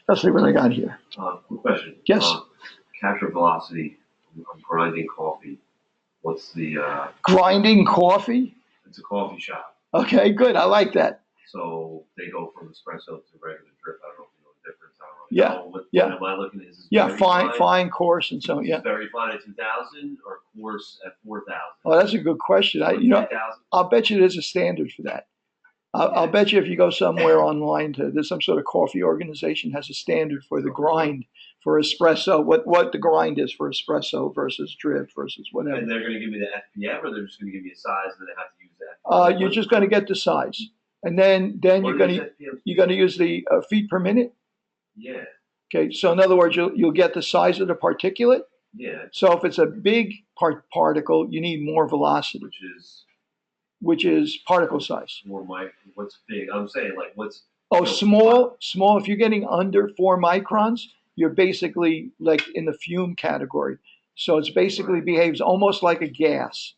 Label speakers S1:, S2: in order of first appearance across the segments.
S1: Let's see what I got here.
S2: Quick question.
S1: Yes.
S2: Capture velocity. I'm grinding coffee. What's the?
S1: Grinding coffee?
S2: It's a coffee shop.
S1: Okay, good. I like that.
S2: So they go from espresso to regular drip. I don't know if you know the difference. I don't really know. What am I looking at? Is this
S1: fine course and so yeah.
S2: Very fine at 2,000 or course at 4,000?
S1: Oh, that's a good question. I'll bet you there's a standard for that. I'll bet you if you go somewhere online there's some sort of coffee organization has a standard for the grind for espresso, what the grind is for espresso versus drip versus whatever.
S2: And they're going to give me the FPM, or they're just going to give me a size, and then I have to use that.
S1: You're just going to get the size, and then you're going to use the feet per minute.
S2: Yeah.
S1: Okay, so in other words, you'll get the size of the particulate.
S2: Yeah.
S1: So if it's a big particle, you need more velocity. Which is particle size.
S2: What's big? I'm saying like what's
S1: small. If you're getting under 4 microns, you're basically like in the fume category. So it's basically behaves almost like a gas.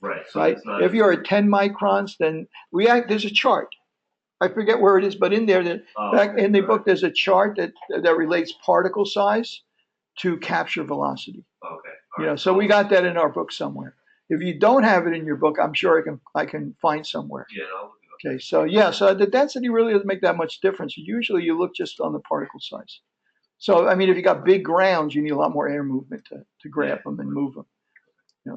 S2: Right. So
S1: right. If you're at 10 microns, then there's a chart. I forget where it is, but in there, in the book, there's a chart that relates particle size to capture velocity.
S2: Okay.
S1: So we got that in our book somewhere. If you don't have it in your book, I'm sure I can find somewhere.
S2: Yeah, I'll look it
S1: Okay,
S2: up.
S1: so the density really doesn't make that much difference. Usually you look just on the particle size. So I mean, if you got big grounds, you need a lot more air movement to grab them and move them.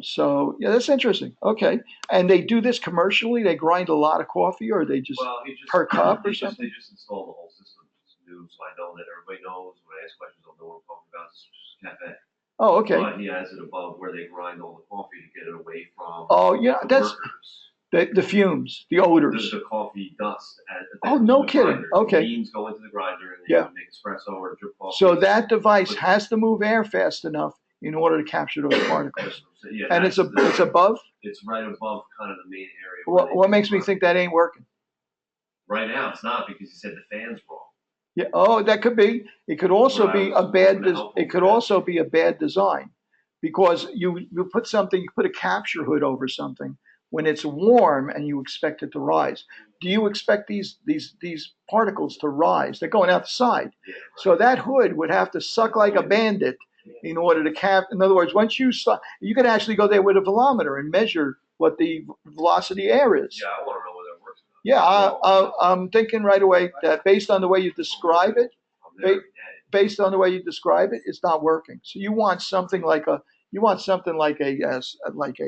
S1: So yeah, that's interesting. Okay, and they do this commercially. They grind a lot of coffee, or they just per cup or something.
S2: They just install the whole system. It's new, so I know that everybody knows. When I ask questions, they'll know what I'm talking about. It's just cafe.
S1: Oh, okay.
S2: But he has it above where they grind all the coffee to get it away from.
S1: Oh, yeah, that's the fumes, the odors.
S2: The coffee dust.
S1: No kidding.
S2: Grinder.
S1: Okay.
S2: The beans go into the grinder and they make espresso or drip coffee.
S1: So that device has to move air fast enough in order to capture those particles. And it's above.
S2: It's right above kind of the main area.
S1: What makes me think that ain't working?
S2: Right now, it's not because you said the fan's wrong.
S1: Yeah. Oh, that could be. It could also be a bad. It could also be a bad design, because you put a capture hood over something when it's warm and you expect it to rise. Do you expect these particles to rise? They're going outside, so that hood would have to suck like a bandit in order to cap. In other words, once you could actually go there with a velometer and measure what the velocity air is.
S2: Yeah, I want to know whether it works.
S1: Yeah, I'm thinking right away that based on the way you describe it, it's not working. So you want something like a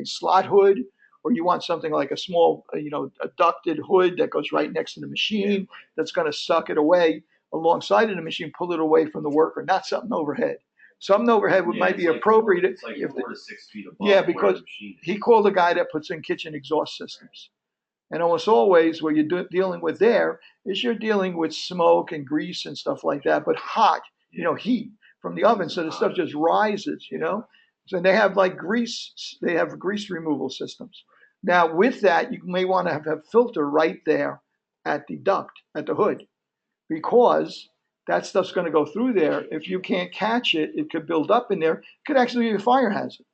S1: slot hood, or you want something like a small, a ducted hood that goes right next to the machine that's going to suck it away alongside of the machine, pull it away from the worker, not something overhead. Something overhead might be appropriate.
S2: It's like 4 to 6 feet above.
S1: Yeah, because he called the guy that puts in kitchen exhaust systems. And almost always what you're dealing with there is you're dealing with smoke and grease and stuff like that, but hot, heat from the oven. So the stuff just rises, So they have they have grease removal systems. Now with that, you may want to have a filter right there at the duct, at the hood, because that stuff's going to go through there. If you can't catch it, it could build up in there. It could actually be a fire hazard.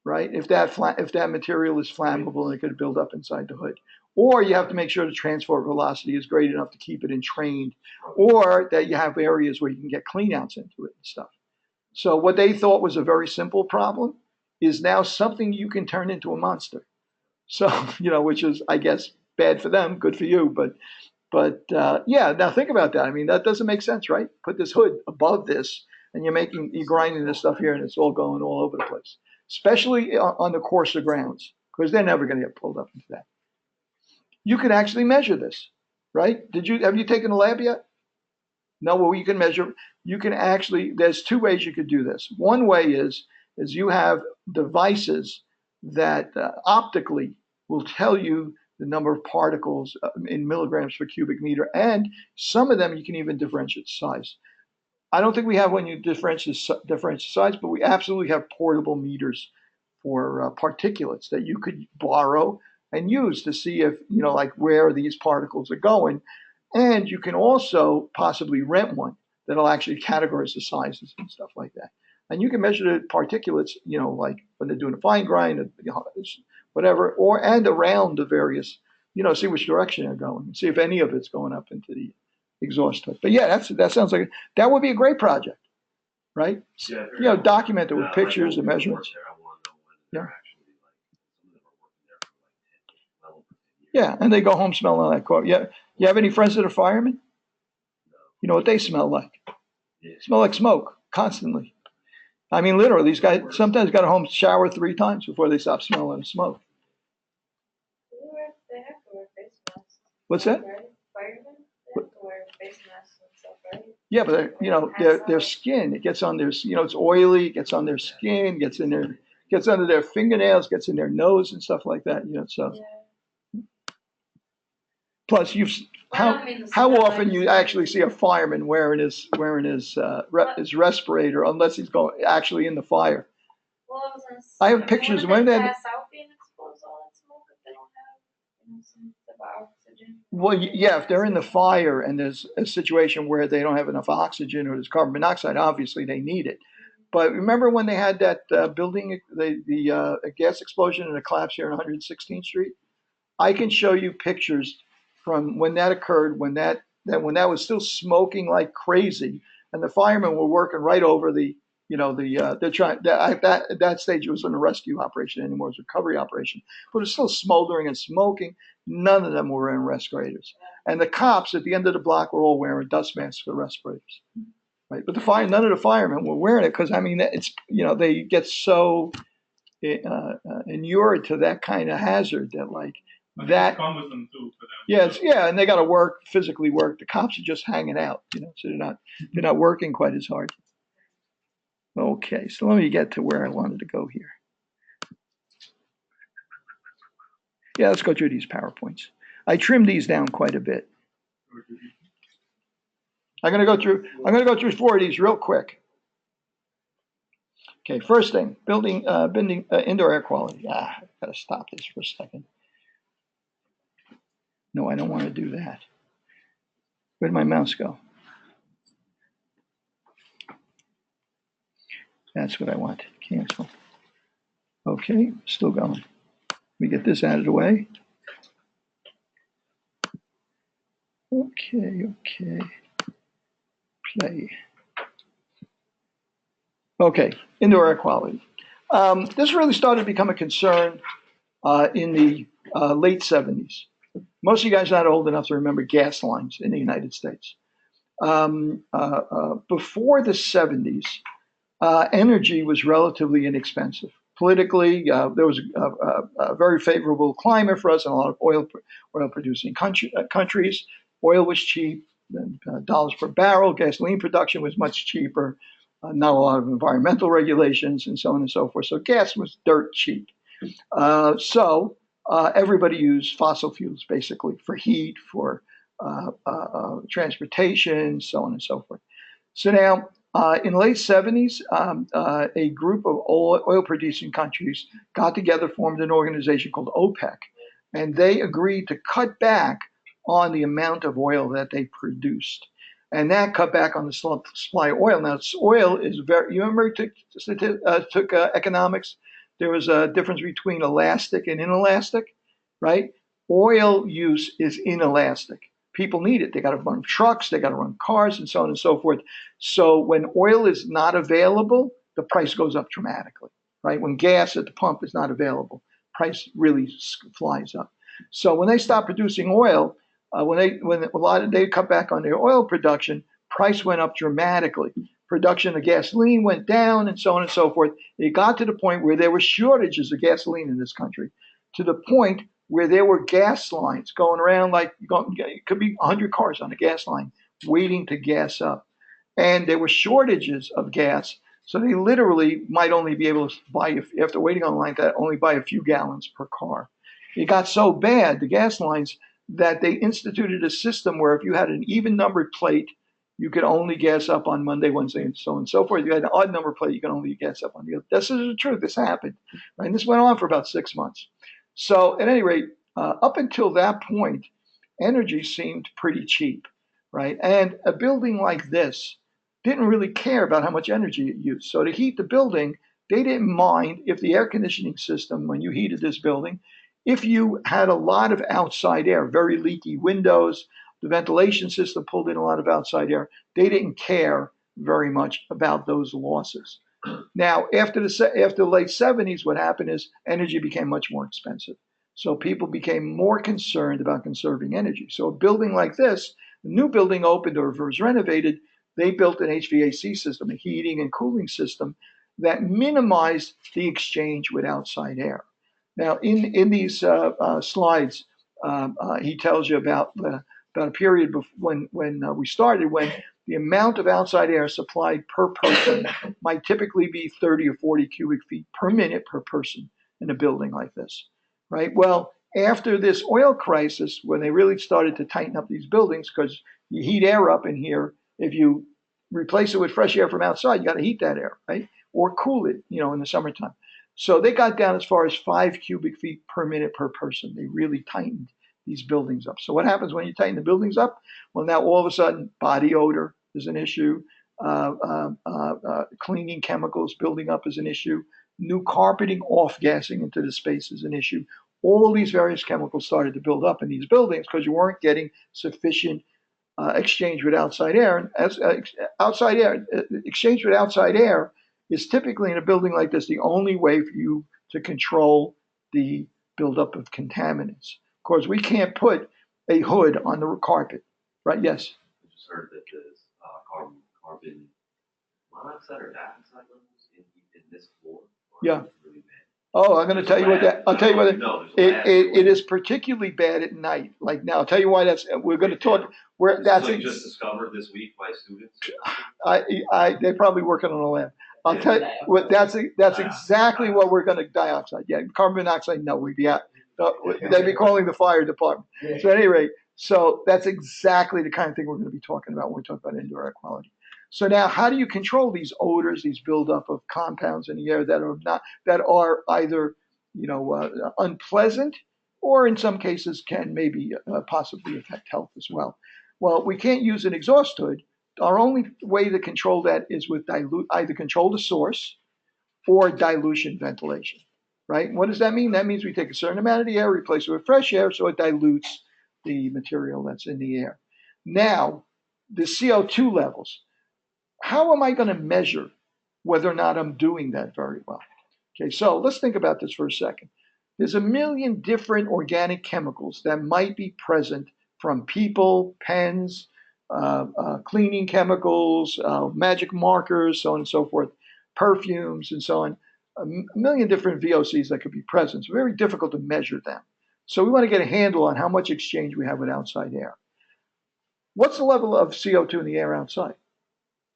S1: Right? If that material is flammable and it could build up inside the hood. Or you have to make sure the transport velocity is great enough to keep it entrained, or that you have areas where you can get cleanouts into it and stuff. So what they thought was a very simple problem is now something you can turn into a monster. So, which is, I guess, bad for them, good for you. But now think about that. I mean, that doesn't make sense, right? Put this hood above this and you're grinding this stuff here and it's all going all over the place. Especially on the coarser grounds, because they're never going to get pulled up into that. You can actually measure this, right? Have you taken a lab yet? No, well, you can measure. You can actually, there's 2 ways you could do this. One way is you have devices that optically will tell you the number of particles in milligrams per cubic meter, and some of them you can even differentiate size. I don't think we have one you differentiate size, but we absolutely have portable meters for particulates that you could borrow and use to see if, like where these particles are going. And you can also possibly rent one that'll actually categorize the sizes and stuff like that. And you can measure the particulates, like when they're doing a fine grind, whatever, and around the various, see which direction they're going, and see if any of it's going up into the exhaust hood. But yeah, that sounds like that would be a great project, right?
S2: Yeah,
S1: Document it with pictures and measurements. Yeah. Yeah, and they go home smelling like coffee. Yeah, you have any friends that are firemen? You know what they smell like? Smell like smoke constantly. I mean, literally, these guys sometimes got to home shower 3 times before they stop smelling of smoke. What's that? Yeah, but their skin, it gets on their, it's oily, it gets on their skin, gets under their fingernails, gets in their nose and stuff like that. So. Plus, how often you actually see a fireman wearing his respirator unless he's going actually in the fire. I have pictures when they. Well, yeah, if they're in the fire and there's a situation where they don't have enough oxygen or there's carbon monoxide, obviously they need it. But remember when they had that building, the gas explosion and a collapse here on 116th Street? I can show you pictures from when that occurred, when that was still smoking like crazy, and the firemen were working right over they're trying at that stage it wasn't a rescue operation anymore, it was a recovery operation, but it's still smoldering and smoking. None of them were wearing respirators, and the cops at the end of the block were all wearing dust masks for respirators, right? But none of the firemen were wearing it because I mean it's they get so inured to that kind of hazard that like.
S3: But
S1: that
S3: cumbersome too for them.
S1: Yes, yeah, and they got to physically work. The cops are just hanging out, so they're not working quite as hard. Okay, so let me get to where I wanted to go here. Yeah, let's go through these PowerPoints. I trimmed these down quite a bit. I'm gonna go through 4 of these real quick. Okay, first thing, building indoor air quality. I gotta stop this for a second. No, I don't want to do that. Where'd my mouse go? That's what I want. Cancel. Okay, still going. Let me get this out of the way. Okay. Play. Okay, indoor air quality. This really started to become a concern in the late 70s. Most of you guys are not old enough to remember gas lines in the United States. Before the 70s, energy was relatively inexpensive. Politically, there was a very favorable climate for us in a lot of oil-producing countries. Oil was cheap, dollars per barrel. Gasoline production was much cheaper. Not a lot of environmental regulations and so on and so forth. So gas was dirt cheap. So everybody used fossil fuels basically for heat, for transportation, so on and so forth. So now, in the late 70s, a group of oil-producing countries got together, formed an organization called OPEC, and they agreed to cut back on the amount of oil that they produced. And that cut back on the supply of oil. Now, oil is you remember took economics? There was a difference between elastic and inelastic, right? Oil use is inelastic. People need it. They got to run trucks, they got to run cars, and so on and so forth. So when oil is not available, the price goes up dramatically, right? When gas at the pump is not available, price really flies up. So when they stopped producing oil, they cut back on their oil production, price went up dramatically. Production of gasoline went down, and so on and so forth. It got to the point where there were shortages of gasoline in this country, to the point where there were gas lines going around, it could be 100 cars on a gas line waiting to gas up. And there were shortages of gas, so they literally might only be able to buy, after waiting on a line, only buy a few gallons per car. It got so bad, the gas lines, that they instituted a system where if you had an even numbered plate, you could only gas up on Monday, Wednesday, and so on and so forth. If you had an odd number plate, you could only gas up on the other. This is the truth. This happened, right? And this went on for about 6 months. So at any rate, up until that point, energy seemed pretty cheap, right? And a building like this didn't really care about how much energy it used. So to heat the building, they didn't mind if the air conditioning system, when you heated this building, if you had a lot of outside air, very leaky windows, The ventilation system pulled in a lot of outside air. They didn't care very much about those losses. Now, after the late 70s, what happened is energy became much more expensive. So people became more concerned about conserving energy. So a building like this, a new building opened or was renovated, they built an HVAC system, a heating and cooling system that minimized the exchange with outside air. Now, in these slides, he tells you about a period when we started, when the amount of outside air supplied per person might typically be 30 or 40 cubic feet per minute per person in a building like this, right? Well, after this oil crisis, when they really started to tighten up these buildings, because you heat air up in here, if you replace it with fresh air from outside, you got to heat that air, right? Or cool it, in the summertime. So they got down as far as 5 cubic feet per minute per person. They really tightened these buildings up. So what happens when you tighten the buildings up? Well, now all of a sudden, body odor is an issue. Cleaning chemicals building up is an issue. New carpeting, off-gassing into the space is an issue. All these various chemicals started to build up in these buildings because you weren't getting sufficient exchange with outside air. And as exchange with outside air is typically in a building like this the only way for you to control the buildup of contaminants. Of course, we can't put a hood on the carpet, right? Yes.
S2: I just heard that there's carbon monoxide or dioxide levels in this floor.
S1: Yeah.
S2: Really bad.
S1: Oh, I'm going to tell you what that. I'll tell you what it is particularly bad at night. Like now, I'll tell you why that's. We're going to talk. Where that's
S2: just discovered this week by students.
S1: They're probably working on a lab. I'll tell you what. That's exactly what we're going to dioxide. Yeah, carbon monoxide. No, we'd be out. They'd be calling the fire department. So at any rate, so that's exactly the kind of thing we're going to be talking about when we talk about indoor air quality. So now, how do you control these odors, these buildup of compounds in the air that are either unpleasant or in some cases can maybe possibly affect health as well? Well, we can't use an exhaust hood. Our only way to control that is with either control the source or dilution ventilation, right? What does that mean? That means we take a certain amount of the air, replace it with fresh air, so it dilutes the material that's in the air. Now, the CO2 levels. How am I going to measure whether or not I'm doing that very well? Okay, so let's think about this for a second. There's a million different organic chemicals that might be present from people, pens, cleaning chemicals, magic markers, so on and so forth, perfumes, and so on. A million different VOCs that could be present. It's very difficult to measure them. So we want to get a handle on how much exchange we have with outside air. What's the level of CO2 in the air outside?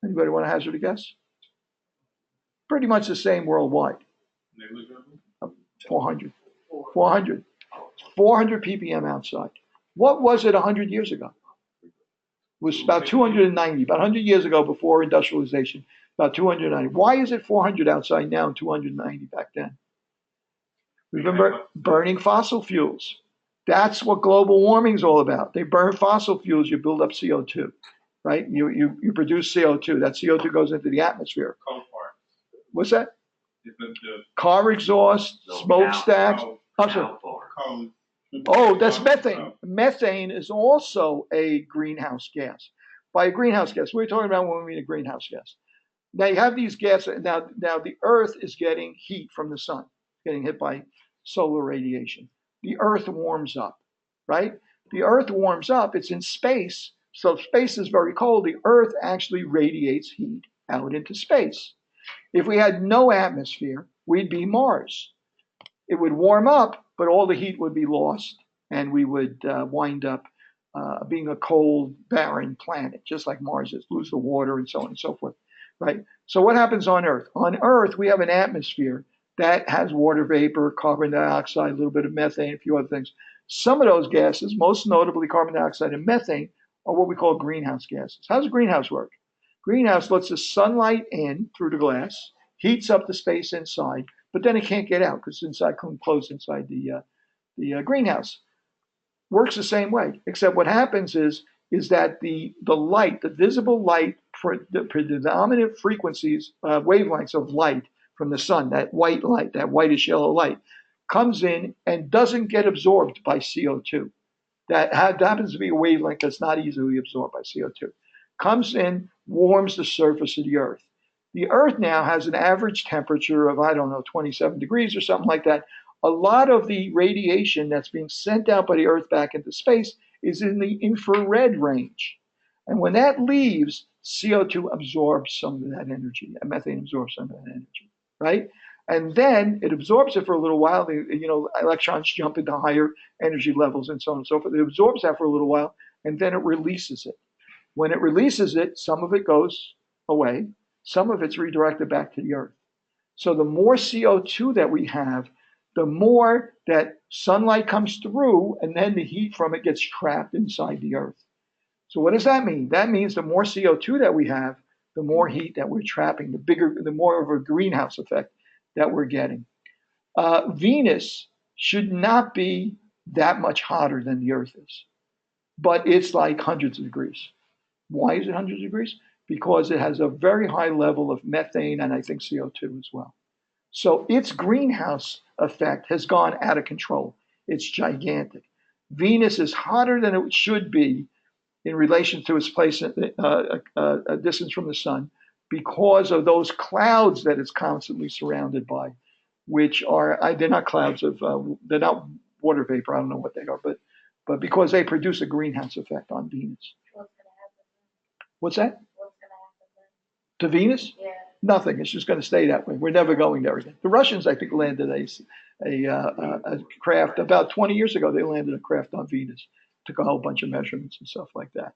S1: Anybody want to hazard a guess? Pretty much the same worldwide. 400. 400 ppm outside. What was it 100 years ago? It was about 290. About 100 years ago, before industrialization, about 290. Why is it 400 outside now and 290 back then? Remember, burning fossil fuels. That's what global warming is all about. They burn fossil fuels, you build up CO2. Right? You produce CO2. That CO2 goes into the atmosphere. What's that? Car exhaust, smokestacks. Oh, that's methane. Methane is also a greenhouse gas. By a greenhouse gas, what are we talking about when we mean a greenhouse gas? Now you have these gases. Now the Earth is getting heat from the sun, getting hit by solar radiation. The Earth warms up, right? The Earth warms up. It's in space. So space is very cold. The Earth actually radiates heat out into space. If we had no atmosphere, we'd be Mars. It would warm up, but all the heat would be lost, and we would wind up being a cold, barren planet, just like Mars is, lose the water and so on and so forth, right? So what happens on Earth? On Earth, we have an atmosphere that has water vapor, carbon dioxide, a little bit of methane, a few other things. Some of those gases, most notably carbon dioxide and methane, are what we call greenhouse gases. How does a greenhouse work? Greenhouse lets the sunlight in through the glass, heats up the space inside, but then it can't get out because it's closed inside the greenhouse. Works the same way, except what happens is that the light, the visible light, the predominant frequencies, wavelengths of light from the sun, that white light, that whitish yellow light, comes in and doesn't get absorbed by CO2. that happens to be a wavelength that's not easily absorbed by CO2. Comes in, warms the surface of the Earth. The Earth now has an average temperature of, I don't know, 27 degrees or something like that. A lot of the radiation that's being sent out by the Earth back into space is in the infrared range. And when that leaves, CO2 absorbs some of that energy, and methane absorbs some of that energy, right? And then it absorbs it for a little while. Electrons jump into higher energy levels and so on and so forth. It absorbs that for a little while, and then it releases it. When it releases it, some of it goes away, some of it's redirected back to the Earth. So the more CO2 that we have, the more that sunlight comes through, and then the heat from it gets trapped inside the Earth. So what does that mean? That means the more CO2 that we have, the more heat that we're trapping, the more of a greenhouse effect that we're getting. Venus should not be that much hotter than the Earth is, but it's like hundreds of degrees. Why is it hundreds of degrees? Because it has a very high level of methane and I think CO2 as well. So its greenhouse effect has gone out of control. It's gigantic. Venus is hotter than it should be in relation to its place a distance from the sun because of those clouds that it's constantly surrounded by, which are, they're not clouds of, they're not water vapor, I don't know what they are, but because they produce a greenhouse effect on Venus. What's that? To Venus? Yeah. Nothing. It's just going to stay that way. We're never going there again. The Russians, I think, landed a craft about 20 years ago. They landed a craft on Venus, took a whole bunch of measurements and stuff like that.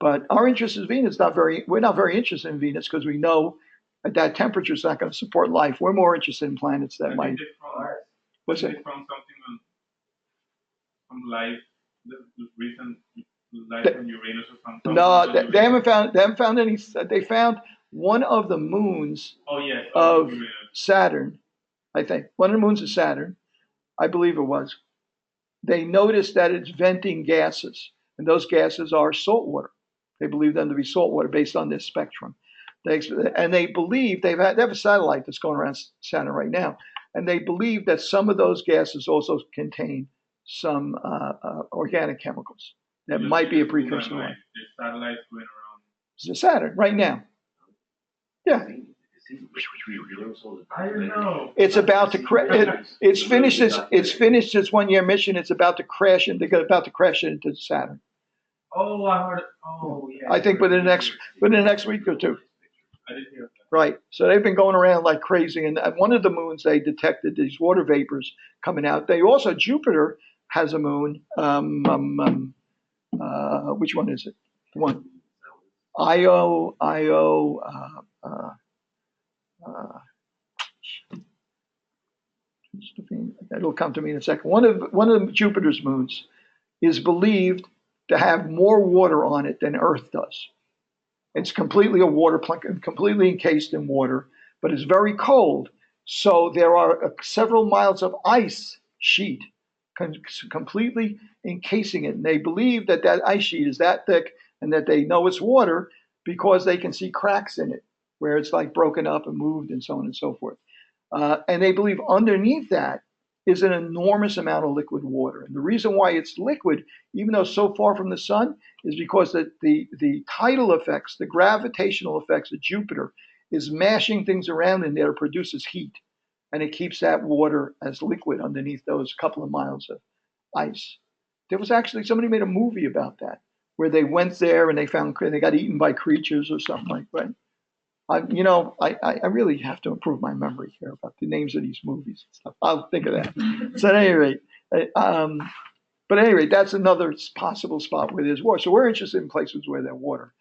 S1: But our interest in Venus, we're not very interested in Venus because we know at that temperature it's not going to support life. We're more interested in planets that might. What's it? From something from life, the recent life on Uranus or something. No, they haven't found any. They found one of the moons of Saturn, I think. One of the moons of Saturn, I believe it was. They noticed that it's venting gases, and those gases are salt water. They believe them to be salt water based on this spectrum. They believe they have a satellite that's going around Saturn right now, and they believe that some of those gases also contain some organic chemicals that might be a precursor to life. The satellite's going around Saturn right now. Yeah. I don't know. It's about to crash. It's finished its 1 year mission. It's about to crash into Saturn. Oh, I heard. Oh, yeah. I think within the next week or two. I didn't hear that. Right. So they've been going around like crazy, and at one of the moons they detected these water vapors coming out. Jupiter has a moon. Which one is it? The one. Io. It'll come to me in a second. One of Jupiter's moons is believed to have more water on it than Earth does. It's completely a water planet, completely encased in water, but it's very cold. So there are several miles of ice sheet completely encasing it. And they believe that ice sheet is that thick and that they know it's water because they can see cracks in it where it's like broken up and moved and so on and so forth. And they believe underneath that is an enormous amount of liquid water. And the reason why it's liquid, even though it's so far from the sun, is because the tidal effects, the gravitational effects of Jupiter is mashing things around in there, produces heat. And it keeps that water as liquid underneath those couple of miles of ice. There was actually, somebody made a movie about that, where they went there and they got eaten by creatures or something like that. I really have to improve my memory here about the names of these movies and stuff. I'll think of that. So at any rate, that's another possible spot where there's water. So we're interested in places where there's water.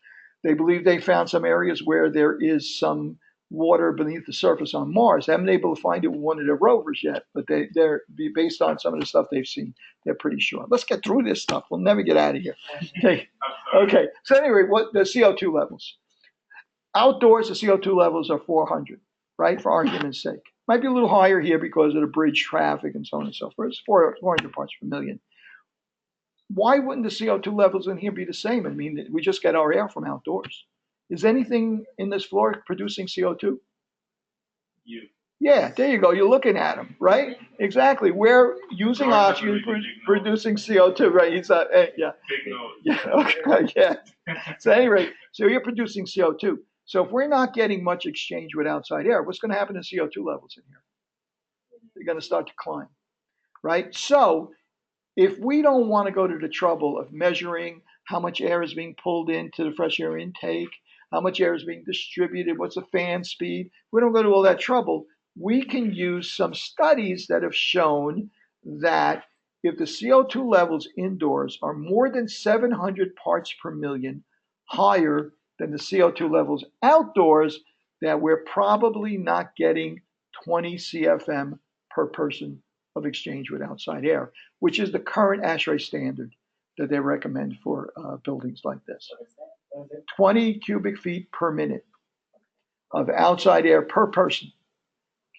S1: They believe they found some areas where there is some water beneath the surface on Mars. They haven't been able to find it with one of their rovers yet, but they're based on some of the stuff they've seen, they're pretty sure. Let's get through this stuff. We'll never get out of here. Okay. So anyway, what the CO2 levels? Outdoors, the CO2 levels are 400, right? For argument's sake. Might be a little higher here because of the bridge traffic and so on and so forth. It's 400 parts per million. Why wouldn't the CO2 levels in here be the same? I mean, we just get our air from outdoors. Is anything in this floor producing CO2? You. Yeah, there you go. You're looking at them, right? Exactly. We're using oxygen, producing CO2, right? He's yeah. Yeah. Okay. Yeah. So anyway, so you're producing CO2. So if we're not getting much exchange with outside air, what's going to happen to CO2 levels in here? They're going to start to climb, right? So if we don't want to go to the trouble of measuring how much air is being pulled into the fresh air intake, how much air is being distributed, what's the fan speed, we don't go to all that trouble. We can use some studies that have shown that if the CO2 levels indoors are more than 700 parts per million higher than the CO2 levels outdoors, that we're probably not getting 20 CFM per person of exchange with outside air, which is the current ASHRAE standard that they recommend for buildings like this. 20 cubic feet per minute of outside air per person.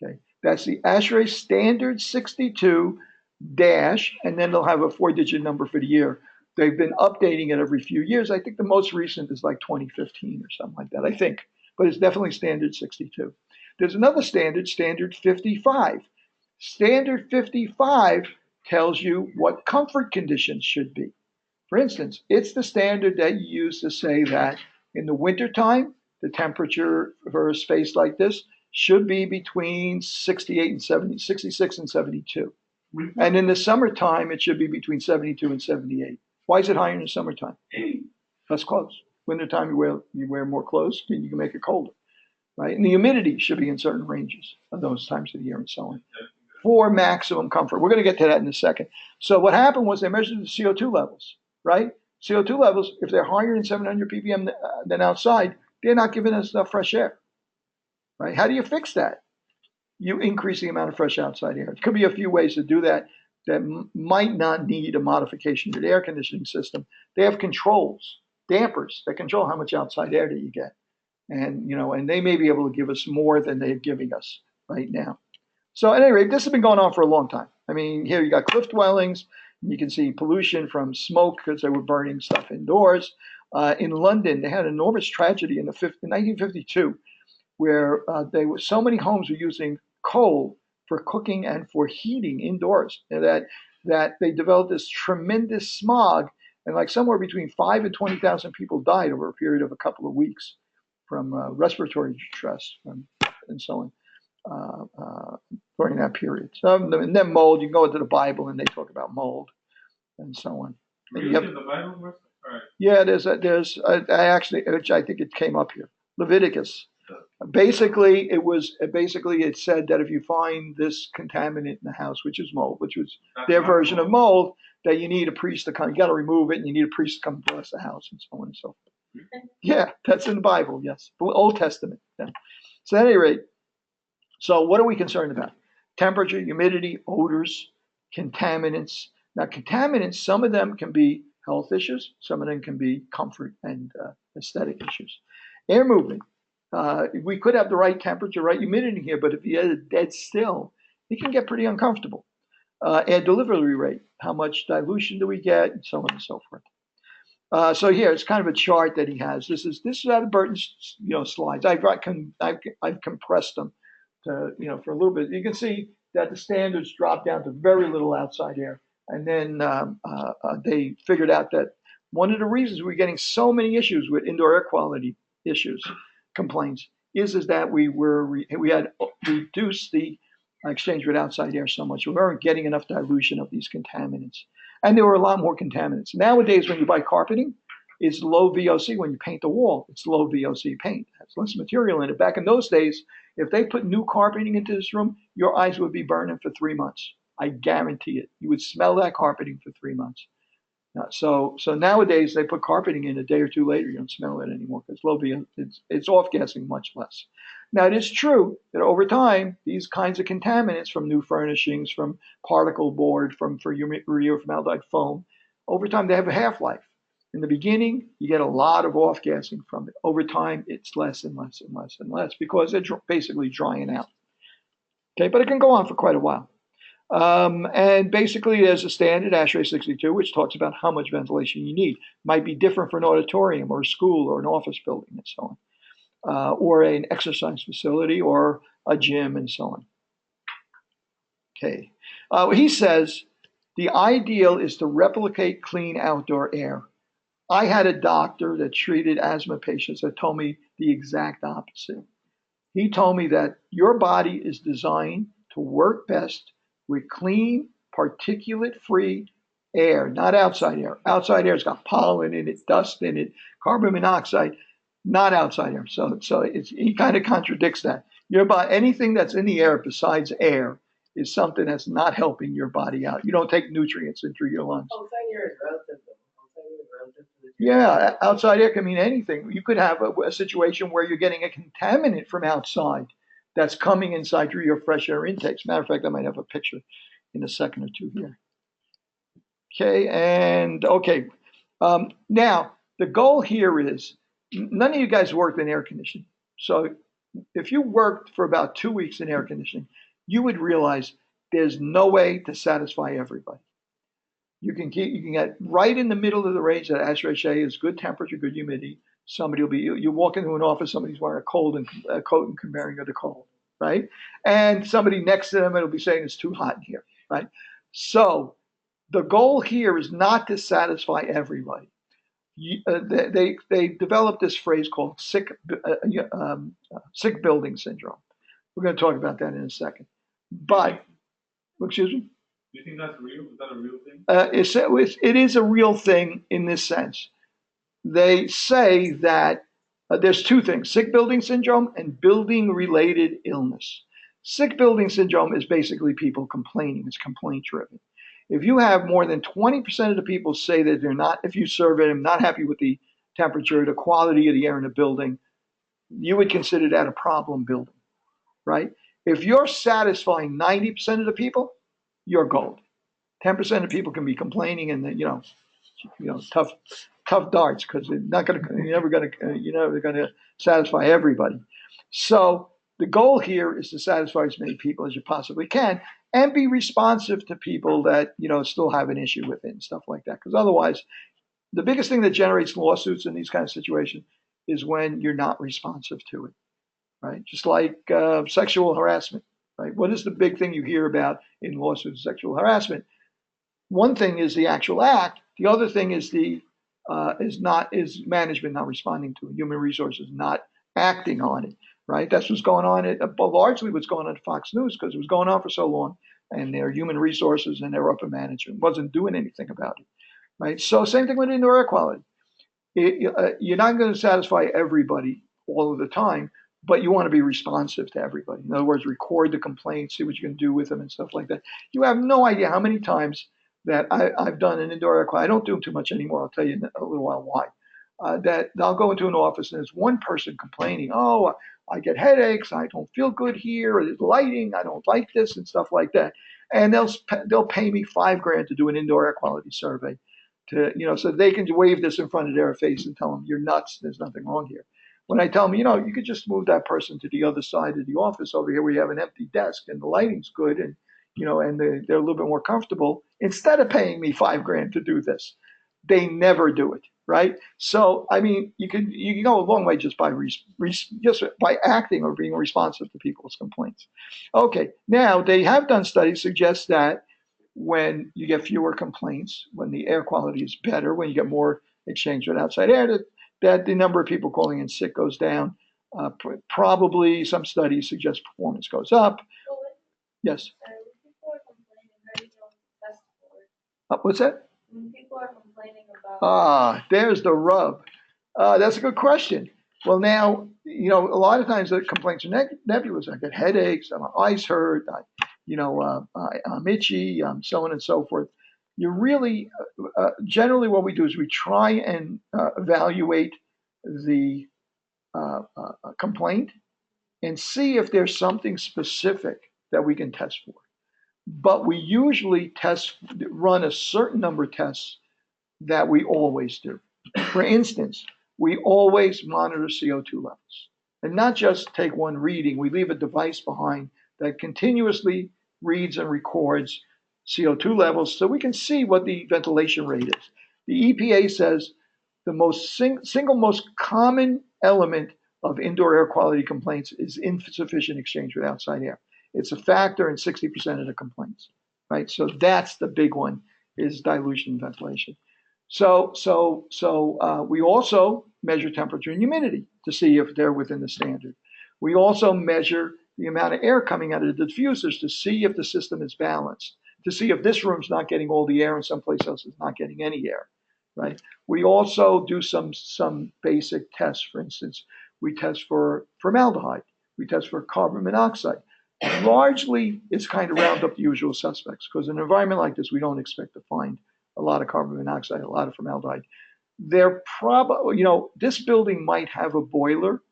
S1: Okay, that's the ASHRAE standard 62 dash, and then they'll have a 4-digit number for the year. They've been updating it every few years. I think the most recent is like 2015 or something like that, I think, but it's definitely standard 62. There's another standard, standard 55. Standard 55 tells you what comfort conditions should be. For instance, it's the standard that you use to say that in the wintertime, the temperature for a space like this should be between 68 and 70, 66 and 72. And in the summertime, it should be between 72 and 78. Why is it higher in the summertime? Less clothes. Wintertime, you wear more clothes, and you can make it colder, right? And the humidity should be in certain ranges of those times of the year and so on for maximum comfort. We're going to get to that in a second. So what happened was they measured the CO2 levels, right? CO2 levels, if they're higher than 700 ppm than outside, they're not giving us enough fresh air, right? How do you fix that? You increase the amount of fresh outside air. It could be a few ways to do that might not need a modification to the air conditioning system. They have controls, dampers that control how much outside air that you get. And, and they may be able to give us more than they're giving us right now. So at any rate, this has been going on for a long time. I mean, here you got cliff dwellings. You can see pollution from smoke because they were burning stuff indoors. In London, they had an enormous tragedy in 1952 where so many homes were using coal for cooking and for heating indoors, and that they developed this tremendous smog, and like somewhere between 5 and 20,000 people died over a period of a couple of weeks from respiratory distress and so on. During that period. So, and then mold, you can go into the Bible and they talk about mold and so on.
S2: Really?
S1: And
S2: In the Bible? Right.
S1: Yeah, I think it came up here. Leviticus. Basically, it said that if you find this contaminant in the house, which is mold, which was their version of mold, that you need a priest to come, you got to remove it and you need a priest to come bless the house and so on and so forth. Yeah, that's in the Bible, yes. Old Testament. Yeah. So at any rate, so what are we concerned about? Temperature, humidity, odors, contaminants. Now, contaminants, some of them can be health issues. Some of them can be comfort and aesthetic issues. Air movement. We could have the right temperature, right humidity here, but if you had dead still, it can get pretty uncomfortable. Air delivery rate. How much dilution do we get, and so on and so forth. So here it's kind of a chart that he has. This is out of Burton's slides. I've compressed them to, for a little bit. You can see that the standards drop down to very little outside air. And then they figured out that one of the reasons we're getting so many issues with indoor air quality complaints, is that we had reduced the exchange with outside air so much. We weren't getting enough dilution of these contaminants. And there were a lot more contaminants. Nowadays, when you buy carpeting, it's low VOC. When you paint the wall, it's low VOC paint. It has less material in it. Back in those days, if they put new carpeting into this room, your eyes would be burning for 3 months. I guarantee it. You would smell that carpeting for 3 months. So nowadays, they put carpeting in a day or two later. You don't smell it anymore because low VOC, it's off-gassing much less. Now, it is true that over time, these kinds of contaminants from new furnishings, from particle board, from formaldehyde foam, over time, they have a half-life. In the beginning, you get a lot of off-gassing from it. Over time, it's less and less and less and less because they're basically drying out. Okay, but it can go on for quite a while. And basically, there's a standard, ASHRAE 62, which talks about how much ventilation you need. Might be different for an auditorium or a school or an office building and so on, or an exercise facility or a gym and so on. Okay. He says the ideal is to replicate clean outdoor air. I had a doctor that treated asthma patients that told me the exact opposite. He told me that your body is designed to work best with clean, particulate free air, not outside air. Outside air's got pollen in it, dust in it, carbon monoxide, not outside air. He kind of contradicts that. Your body, anything that's in the air besides air is something that's not helping your body out. You don't take nutrients into your lungs.
S3: Outside air is relative, though. Outside air is relative to the
S1: Yeah, outside air can mean anything. You could have a situation where you're getting a contaminant from outside that's coming inside through your fresh air intakes. Matter of fact, I might have a picture in a second or two here. Okay. Now, the goal here is none of you guys worked in air conditioning. So if you worked for about 2 weeks in air conditioning, you would realize there's no way to satisfy everybody. You can get right in the middle of the range that ASHRAE is good temperature, good humidity. Somebody will be, you walk into an office, somebody's wearing a coat and comparing it to cold, right? And somebody next to them, it'll be saying it's too hot in here, right? So the goal here is not to satisfy everybody. They developed this phrase called sick building syndrome. We're going to talk about that in a second. But, excuse me?
S2: Do you think that's real? Is that a real thing?
S1: It is a real thing in this sense. They say that there's two things, sick building syndrome and building-related illness. Sick building syndrome is basically people complaining. It's complaint-driven. If you have more than 20% of the people say that they're not, if you survey them, not happy with the temperature, the quality of the air in a building, you would consider that a problem building, right? If you're satisfying 90% of the people, you're gold. 10% of people can be complaining and tough darts because you're never going to satisfy everybody. So the goal here is to satisfy as many people as you possibly can and be responsive to people that still have an issue with it and stuff like that. Because otherwise, the biggest thing that generates lawsuits in these kind of situations is when you're not responsive to it, right? Just like sexual harassment, right? What is the big thing you hear about in lawsuits, sexual harassment? One thing is the actual act. The other thing is is management not responding to it, human resources not acting on it, right? That's what's going on largely what's going on at Fox News because it was going on for so long, and their human resources and their upper management wasn't doing anything about it, right? So same thing with indoor air quality. You're not going to satisfy everybody all of the time, but you want to be responsive to everybody. In other words, record the complaints, see what you can do with them and stuff like that. You have no idea how many times that I've done an indoor air quality. I don't do them too much anymore. I'll tell you in a little while why. That I'll go into an office and there's one person complaining, oh, I get headaches, I don't feel good here, or there's lighting, I don't like this and stuff like that. And they'll pay me $5,000 to do an indoor air quality survey, so they can wave this in front of their face and tell them you're nuts. There's nothing wrong here. When I tell them, you could just move that person to the other side of the office over here where you have an empty desk and the lighting's good and they're a little bit more comfortable instead of paying me $5,000 to do this. They never do it, right? So, I mean, you can go a long way just by acting or being responsive to people's complaints. Okay, now they have done studies suggest that when you get fewer complaints, when the air quality is better, when you get more exchange with outside air, that the number of people calling in sick goes down. Probably some studies suggest performance goes up. Yes. What's that?
S3: When people are complaining about.
S1: There's the rub. That's a good question. Well, now, a lot of times the complaints are nebulous. I get headaches, my eyes hurt, I'm itchy, so on and so forth. You really, generally what we do is we try and evaluate the complaint and see if there's something specific that we can test for. But we usually run a certain number of tests that we always do. For instance, we always monitor CO2 levels. And not just take one reading, we leave a device behind that continuously reads and records CO2 levels so we can see what the ventilation rate is. The EPA says the single most common element of indoor air quality complaints is insufficient exchange with outside air. It's a factor in 60% of the complaints, right? So that's the big one, is dilution and ventilation. So we also measure temperature and humidity to see if they're within the standard. We also measure the amount of air coming out of the diffusers to see if the system is balanced, to see if this room's not getting all the air and someplace else is not getting any air, right? We also do some basic tests. For instance, we test for formaldehyde. We test for carbon monoxide. Largely, it's kind of round up the usual suspects, because in an environment like this, we don't expect to find a lot of carbon monoxide, a lot of formaldehyde. They're probably, this building might have a boiler,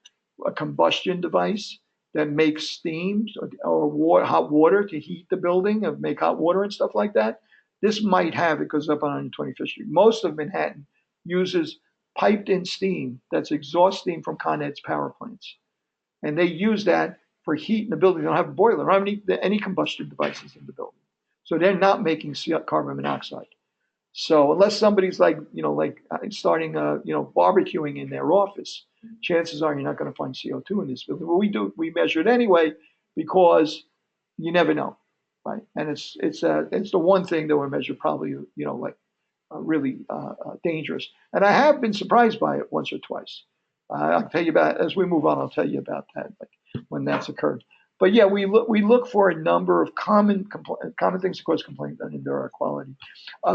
S1: a combustion device that makes steam or hot water to heat the building, and make hot water and stuff like that. This might have it, because up on 125th Street. Most of Manhattan uses piped in steam. That's exhaust steam from Con Ed's power plants. And they use that for heat in the building. They don't have a boiler. They don't have any combustion devices in the building. So they're not making carbon monoxide. So unless somebody's starting, barbecuing in their office, chances are you're not going to find CO2 in this building. But we measure it anyway, because you never know, right? And it's the one thing that we measure probably, really dangerous. And I have been surprised by it once or twice. I'll tell you about, as we move on, I'll tell you about that, like when that's occurred. But yeah, we look for a number of common things that cause complaint on indoor air quality.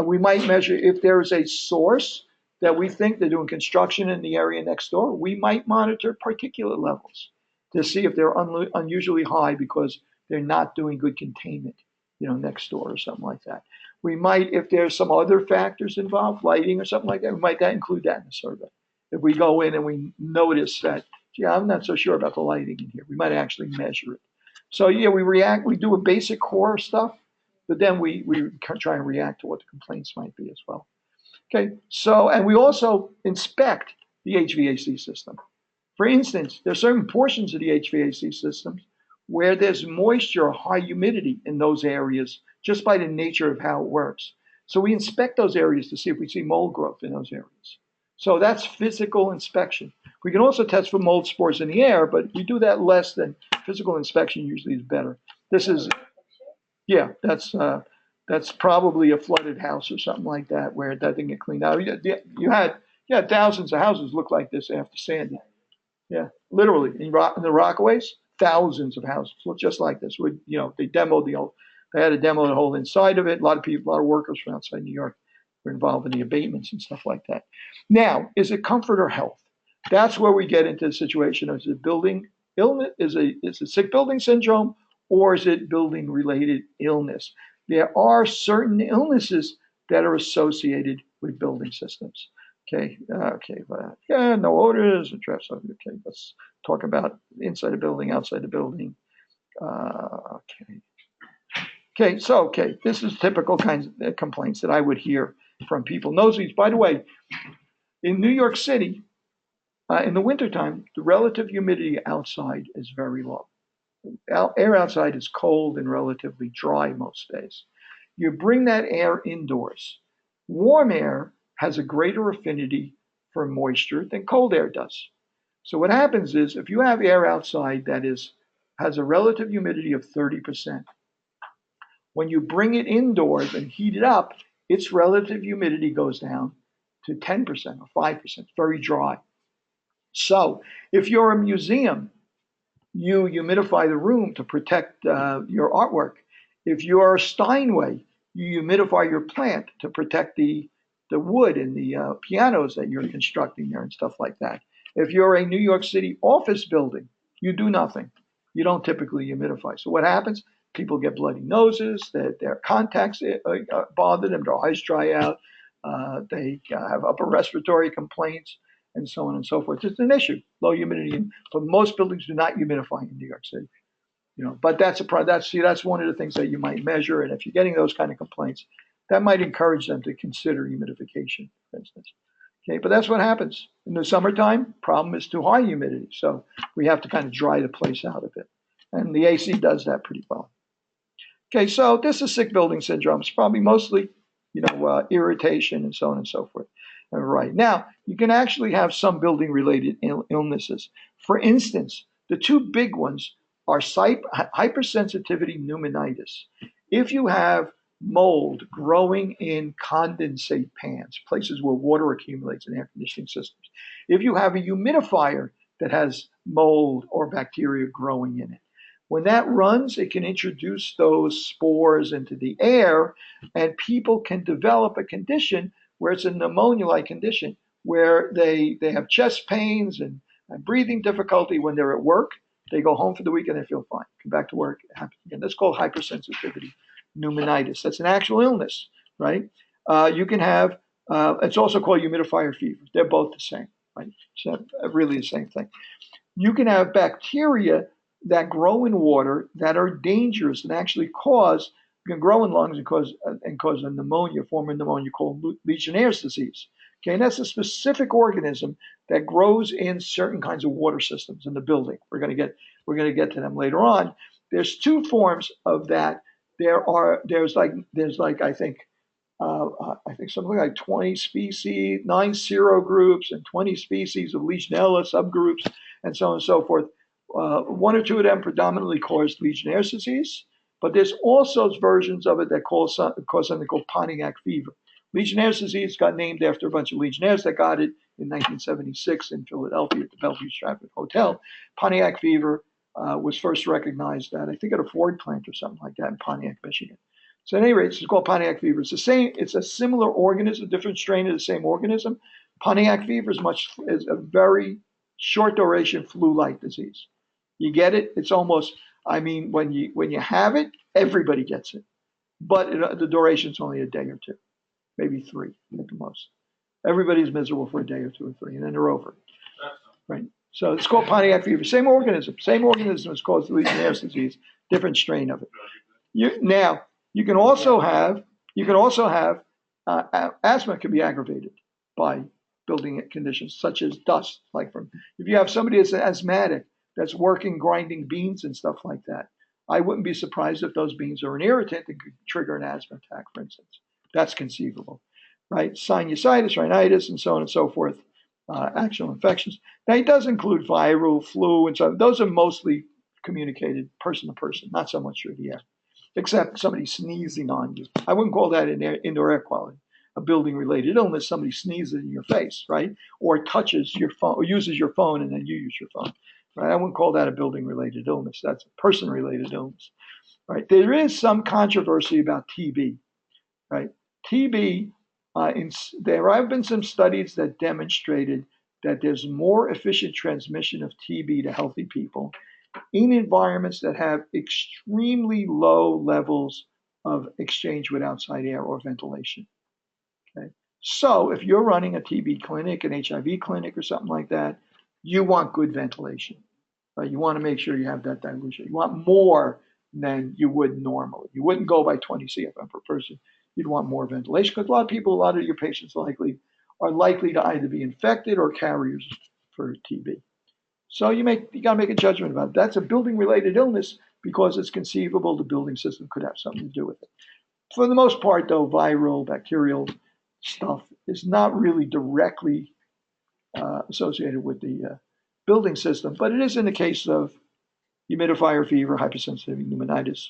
S1: We might measure if there is a source that we think they're doing construction in the area next door. We might monitor particulate levels to see if they're unusually high because they're not doing good containment, next door or something like that. We might, if there's some other factors involved, lighting or something like that, we might include that in the survey. If we go in and we notice that, I'm not so sure about the lighting in here, we might actually measure it. So yeah, we do a basic core stuff, but then we try and react to what the complaints might be as well. Okay, so, and we also inspect the HVAC system. For instance, there's certain portions of the HVAC systems where there's moisture or high humidity in those areas just by the nature of how it works. So we inspect those areas to see if we see mold growth in those areas. So that's physical inspection. We can also test for mold spores in the air, but we do that less than physical inspection. Usually is better. This is, yeah, that's probably a flooded house or something like that where that didn't get cleaned out. You had thousands of houses look like this after Sandy. Yeah, literally in the Rockaways, thousands of houses look just like this. They had to demo the whole inside of it. A lot of workers from outside New York were involved in the abatements and stuff like that. Now, is it comfort or health? That's where we get into the situation. Is it building illness? Is it sick building syndrome, or is it building related illness? There are certain illnesses that are associated with building systems. Okay, no odors, address. Okay, let's talk about inside the building, outside the building. Okay, this is typical kinds of complaints that I would hear from people. Nosebleeds, by the way, in New York City, in the wintertime, the relative humidity outside is very low. Air outside is cold and relatively dry most days. You bring that air indoors. Warm air has a greater affinity for moisture than cold air does. So what happens is if you have air outside that has a relative humidity of 30%, when you bring it indoors and heat it up, its relative humidity goes down to 10% or 5%, very dry. So if you're a museum, you humidify the room to protect your artwork. If you're a Steinway, you humidify your plant to protect the wood and the pianos that you're constructing there and stuff like that. If you're a New York City office building, you do nothing. You don't typically humidify. So what happens? People get bloody noses, their contacts bother them, their eyes dry out, they have upper respiratory complaints, and so on and so forth. It's an issue, low humidity. But most buildings do not humidify in New York City. But that's one of the things that you might measure. And if you're getting those kind of complaints, that might encourage them to consider humidification, for instance. Okay, but that's what happens in the summertime. Problem is too high humidity, so we have to kind of dry the place out a bit, and the AC does that pretty well. Okay, so this is sick building syndrome. It's probably mostly, irritation and so on and so forth. All right, now you can actually have some building-related illnesses. For instance, the two big ones are hypersensitivity pneumonitis. If you have mold growing in condensate pans, places where water accumulates in air conditioning systems, if you have a humidifier that has mold or bacteria growing in it, when that runs, it can introduce those spores into the air, and people can develop a condition where it's a pneumonia-like condition, where they have chest pains and breathing difficulty when they're at work. They go home for the week and they feel fine. Come back to work, it happens again. That's called hypersensitivity pneumonitis. That's an actual illness, right? You can have, it's also called humidifier fever. They're both the same, right? So really the same thing. You can have bacteria that grow in water that are dangerous and actually can grow in lungs and cause a pneumonia, form of pneumonia called Legionnaire's disease. Okay, and that's a specific organism that grows in certain kinds of water systems in the building. We're going to get to them later on. There's two forms of that. There's like I think something like 20 species, 9 serogroups, and 20 species of Legionella subgroups, and so on and so forth. One or two of them predominantly cause Legionnaire's disease, but there's also versions of it that cause something called Pontiac fever. Legionnaire's disease got named after a bunch of Legionnaires that got it in 1976 in Philadelphia at the Bellevue Stratford Hotel. Pontiac fever was first recognized at, I think, at a Ford plant or something like that in Pontiac, Michigan. So at any rate, it's called Pontiac fever. It's the same. It's a similar organism, a different strain of the same organism. Pontiac fever is a very short duration flu-like disease. You get it. It's almost. I mean, when you have it, everybody gets it, but the duration's only a day or two, maybe 3 at the most. Everybody's miserable for a day or 2 or 3, and then they're over. Right. So it's called Pontiac fever. Same organism. Same organism is called Legionnaire's disease. Different strain of it. You can also have asthma can be aggravated by building conditions such as dust. Like if you have somebody that's asthmatic that's working grinding beans and stuff like that, I wouldn't be surprised if those beans are an irritant that could trigger an asthma attack, for instance. That's conceivable, right? Sinusitis, rhinitis, and so on and so forth. Actual infections. Now, it does include viral, flu, and so those are mostly communicated person to person, not so much through the air, except somebody sneezing on you. I wouldn't call that indoor air quality, a building-related illness. Somebody sneezes in your face, right? Or touches your phone, or uses your phone, and then you use your phone, right? I wouldn't call that a building-related illness. That's a person-related illness, right? There is some controversy about TB, right? TB, there have been some studies that demonstrated that there's more efficient transmission of TB to healthy people in environments that have extremely low levels of exchange with outside air or ventilation. Okay, so if you're running a TB clinic, an HIV clinic, or something like that, you want good ventilation, right? You want to make sure you have that dilution. You want more than you would normally. You wouldn't go by 20 CFM per person. You'd want more ventilation because a lot of your patients are likely to either be infected or carriers for TB. So you got to make a judgment about it. That's a building-related illness because it's conceivable the building system could have something to do with it. For the most part, though, viral, bacterial stuff is not really directly associated with the building system, but it is in the case of humidifier fever, hypersensitivity pneumonitis,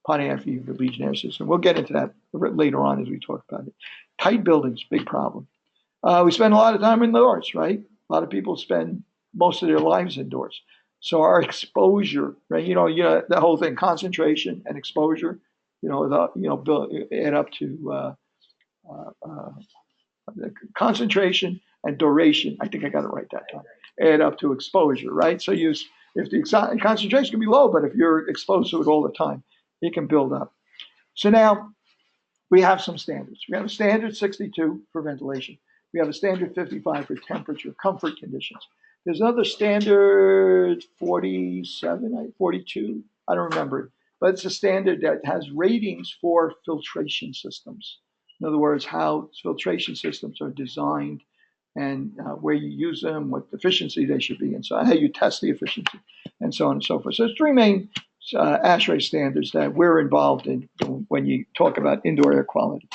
S1: Pontiac fever, Legionnaire's system. We'll get into that later on as we talk about it. Tight buildings, big problem. We spend a lot of time indoors, right? A lot of people spend most of their lives indoors. So our exposure, right? The whole thing, concentration and exposure, add up to concentration and duration. I think I got it right that time. Add up to exposure, right? So if the concentration can be low, but if you're exposed to it all the time, it can build up. So now we have some standards. We have a standard 62 for ventilation. We have a standard 55 for temperature, comfort conditions. There's another standard 47, 42, I don't remember, but it's a standard that has ratings for filtration systems. In other words, how filtration systems are designed and where you use them, what efficiency they should be, and so how you test the efficiency, and so on and so forth. So there's 3 main ASHRAE standards that we're involved in when you talk about indoor air quality.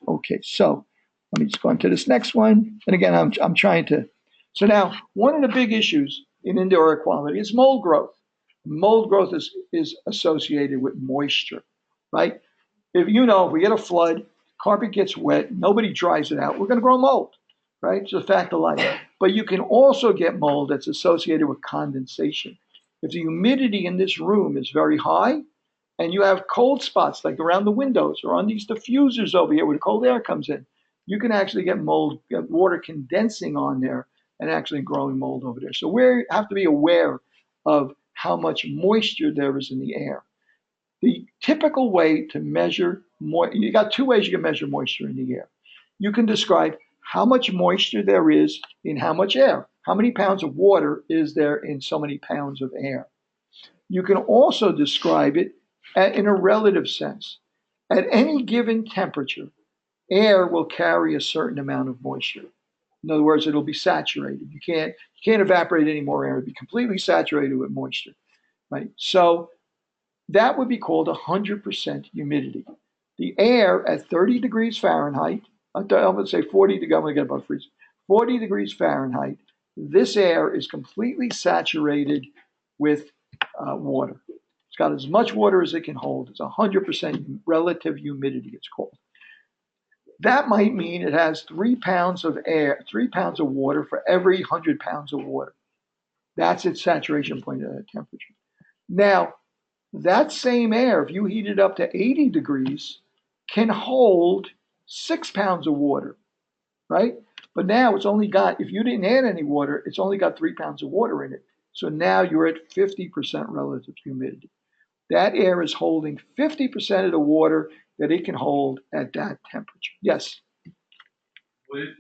S1: Okay, so let me just go on to this next one. And again, I'm trying to. So now, one of the big issues in indoor air quality is mold growth. Mold growth is associated with moisture, right? If we get a flood, carpet gets wet, nobody dries it out, we're going to grow mold, right? It's a fact of life. But you can also get mold that's associated with condensation. If the humidity in this room is very high and you have cold spots like around the windows or on these diffusers over here where the cold air comes in, you can actually get mold, get water condensing on there and actually growing mold over there. So we have to be aware of how much moisture there is in the air. The typical way to measure you got two ways you can measure moisture in the air. You can describe how much moisture there is in how much air. How many pounds of water is there in so many pounds of air? You can also describe it in a relative sense. At any given temperature, air will carry a certain amount of moisture. In other words, it'll be saturated. You can't evaporate any more air. It'll be completely saturated with moisture, right? So that would be called 100% humidity. The air at 30 degrees Fahrenheit, I'm going to say 40 degrees, I'm going to get above freezing, 40 degrees Fahrenheit, this air is completely saturated with water. It's got as much water as it can hold. It's 100% relative humidity, it's called. That might mean it has 3 pounds of air, 3 pounds of water for every 100 pounds of water. That's its saturation point at that temperature. Now, that same air, if you heat it up to 80 degrees, can hold 6 pounds of water, right? But now it's only got, if you didn't add any water, it's only got 3 pounds of water in it. So now you're at 50% relative humidity. That air is holding 50% of the water that it can hold at that temperature. Yes?
S4: Would it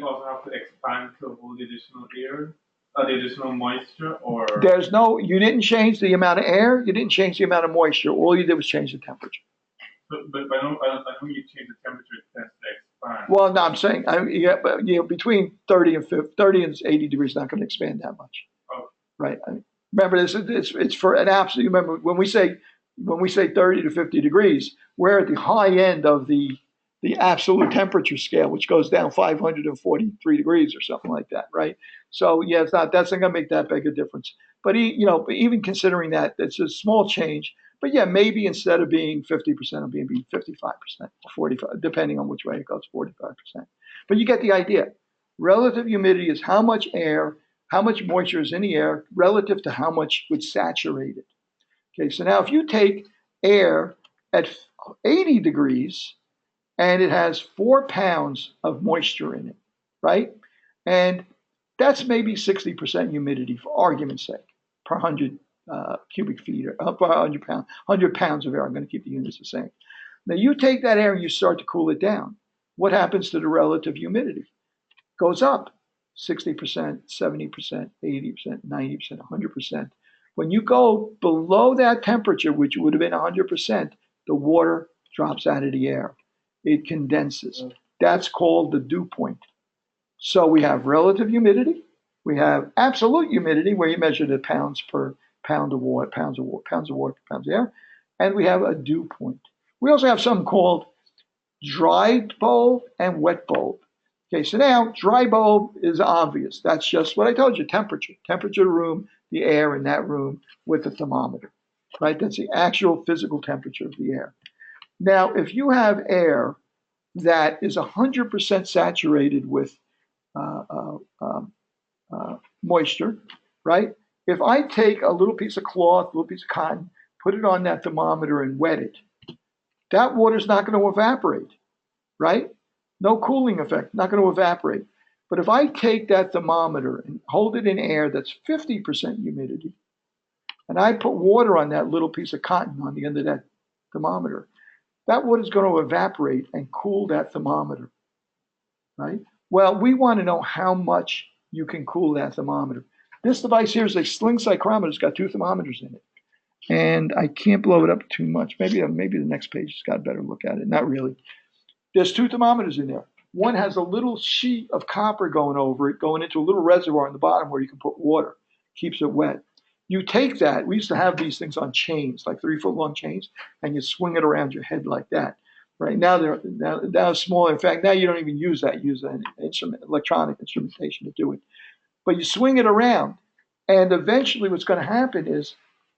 S4: also have to expand to hold the additional air, the additional moisture, or?
S1: You didn't change the amount of air, you didn't change the amount of moisture. All you did was change the temperature.
S4: But I know you change the temperature, it tends to expand.
S1: Well, no, I'm saying, between 30 and 80 degrees, not going to expand that much.
S4: Oh.
S1: Right? Remember, it's for an absolute. Remember, when we say 30 to 50 degrees, we're at the high end of the absolute temperature scale, which goes down 543 degrees or something like that, right? So yeah, that's not going to make that big a difference. But even considering that, it's a small change. But yeah, maybe instead of being 50%, it'll be 55% or 45%, depending on which way it goes, 45%. But you get the idea. Relative humidity is how much moisture is in the air relative to how much would saturate it. Okay, so now if you take air at 80 degrees and it has 4 pounds of moisture in it, right? And that's maybe 60% humidity for argument's sake per 100 cubic feet or per 100 pounds of air. I'm going to keep the units the same. Now you take that air and you start to cool it down. What happens to the relative humidity? Goes up 60%, 70%, 80%, 90%, 100%. When you go below that temperature, which would have been 100%, the water drops out of the air. It condenses. That's called the dew point. So we have relative humidity. We have absolute humidity, where you measure the pounds per pound of water, pounds of water per pounds of air. And we have a dew point. We also have something called dry bulb and wet bulb. Okay, so now dry bulb is obvious. That's just what I told you, temperature. Temperature of the room, the air in that room with a thermometer, right? That's the actual physical temperature of the air. Now, if you have air that is 100% saturated with moisture, right? If I take a little piece of cloth, a little piece of cotton, put it on that thermometer and wet it, that water's not going to evaporate, right? No cooling effect, not going to evaporate. But if I take that thermometer and hold it in air that's 50% humidity, and I put water on that little piece of cotton on the end of that thermometer, that water is going to evaporate and cool that thermometer, right? Well, we want to know how much you can cool that thermometer. This device here is a sling psychrometer. It's got 2 thermometers in it. And I can't blow it up too much. Maybe the next page has got a better look at it. Not really. There's 2 thermometers in there. One has a little sheet of copper going over it, going into a little reservoir in the bottom where you can put water. Keeps it wet. You take that. We used to have these things on chains, like 3-foot long chains, and you swing it around your head like that. Right now, they're small. In fact, now you don't even use that. You use an electronic instrumentation to do it. But you swing it around, And eventually what's going to happen is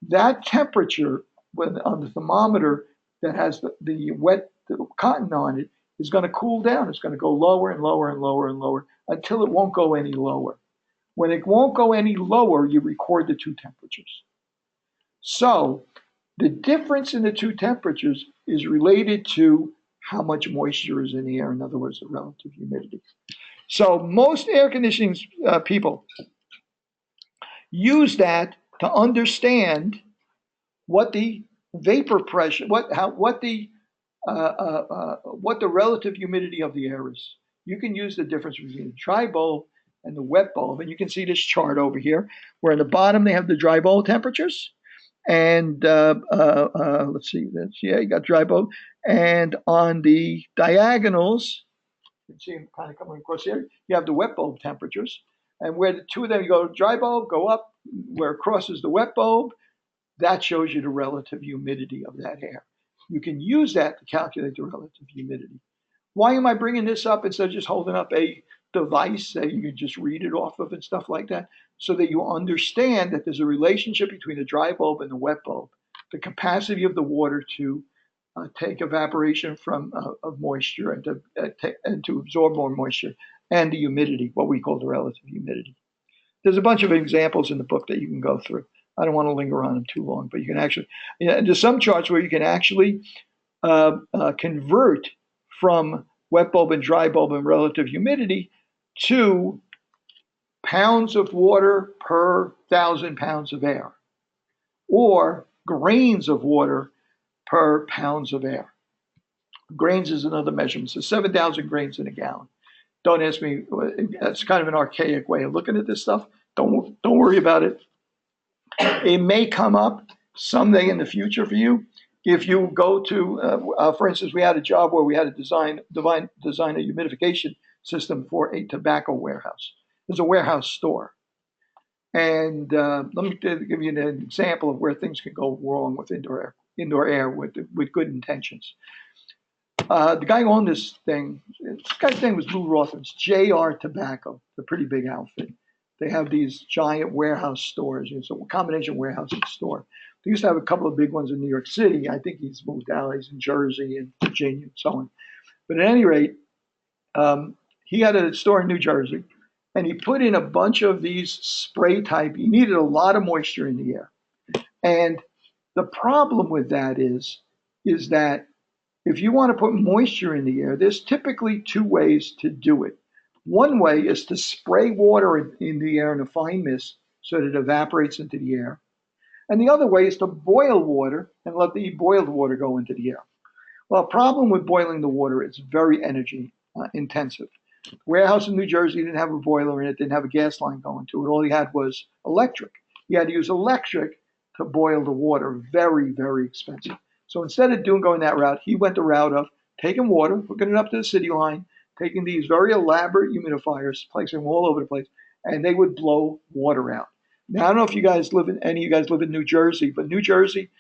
S1: that temperature on the thermometer that has the wet cotton on it is going to cool down. It's going to go lower and lower and lower and lower until it won't go any lower. When it won't go any lower, you record the two temperatures. So the difference in the two temperatures is related to how much moisture is in the air, in other words, the relative humidity. So most air conditioning people use that to understand what the vapor pressure, what the relative humidity of the air is. You can use the difference between the dry bulb and the wet bulb, and you can see this chart over here, where in the bottom they have the dry bulb temperatures, and let's see, you got dry bulb, and on the diagonals, you can see them kind of coming across here, you have the wet bulb temperatures, and where the two of them, you go dry bulb, go up, where it crosses the wet bulb, that shows you the relative humidity of that air. You can use that to calculate the relative humidity. Why am I bringing this up instead of just holding up a device that you can just read it off of and stuff like that? So that you understand that there's a relationship between the dry bulb and the wet bulb. The capacity of the water to take evaporation from of moisture and to absorb more moisture, and the humidity, what we call the relative humidity. There's a bunch of examples in the book that you can go through. I don't want to linger on them too long, but you can actually, there's some charts where you can actually convert from wet bulb and dry bulb and relative humidity to pounds of water per 1,000 pounds of air, or grains of water per pounds of air. Grains is another measurement. So 7,000 grains in a gallon. Don't ask me. That's kind of an archaic way of looking at this stuff. Don't worry about it. It may come up someday in the future for you. If you go to, for instance, we had a job where we had to design a humidification system for a tobacco warehouse. It's a warehouse store. And let me give you an example of where things can go wrong with indoor air with good intentions. The guy who owned this guy's name was Lou Rothman's, JR Tobacco, a pretty big outfit. They have these giant warehouse stores. It's a combination warehouse and store. They used to have a couple of big ones in New York City. I think he's moved out. He's in Jersey and Virginia and so on. But at any rate, he had a store in New Jersey, and he put in a bunch of these spray type. He needed a lot of moisture in the air. And the problem with that is that if you want to put moisture in the air, there's typically two ways to do it. One way is to spray water in the air in a fine mist so that it evaporates into the air. And the other way is to boil water and let the boiled water go into the air. Well, a problem with boiling the water, it's very energy intensive. The warehouse in New Jersey didn't have a boiler in it, didn't have a gas line going to it. All he had was electric. He had to use electric to boil the water. Very, very expensive. So instead of going that route, he went the route of taking water, hooking it up to the city line, taking these very elaborate humidifiers, placing them all over the place, and they would blow water out. Now, I don't know if any of you guys live in New Jersey, but New Jersey,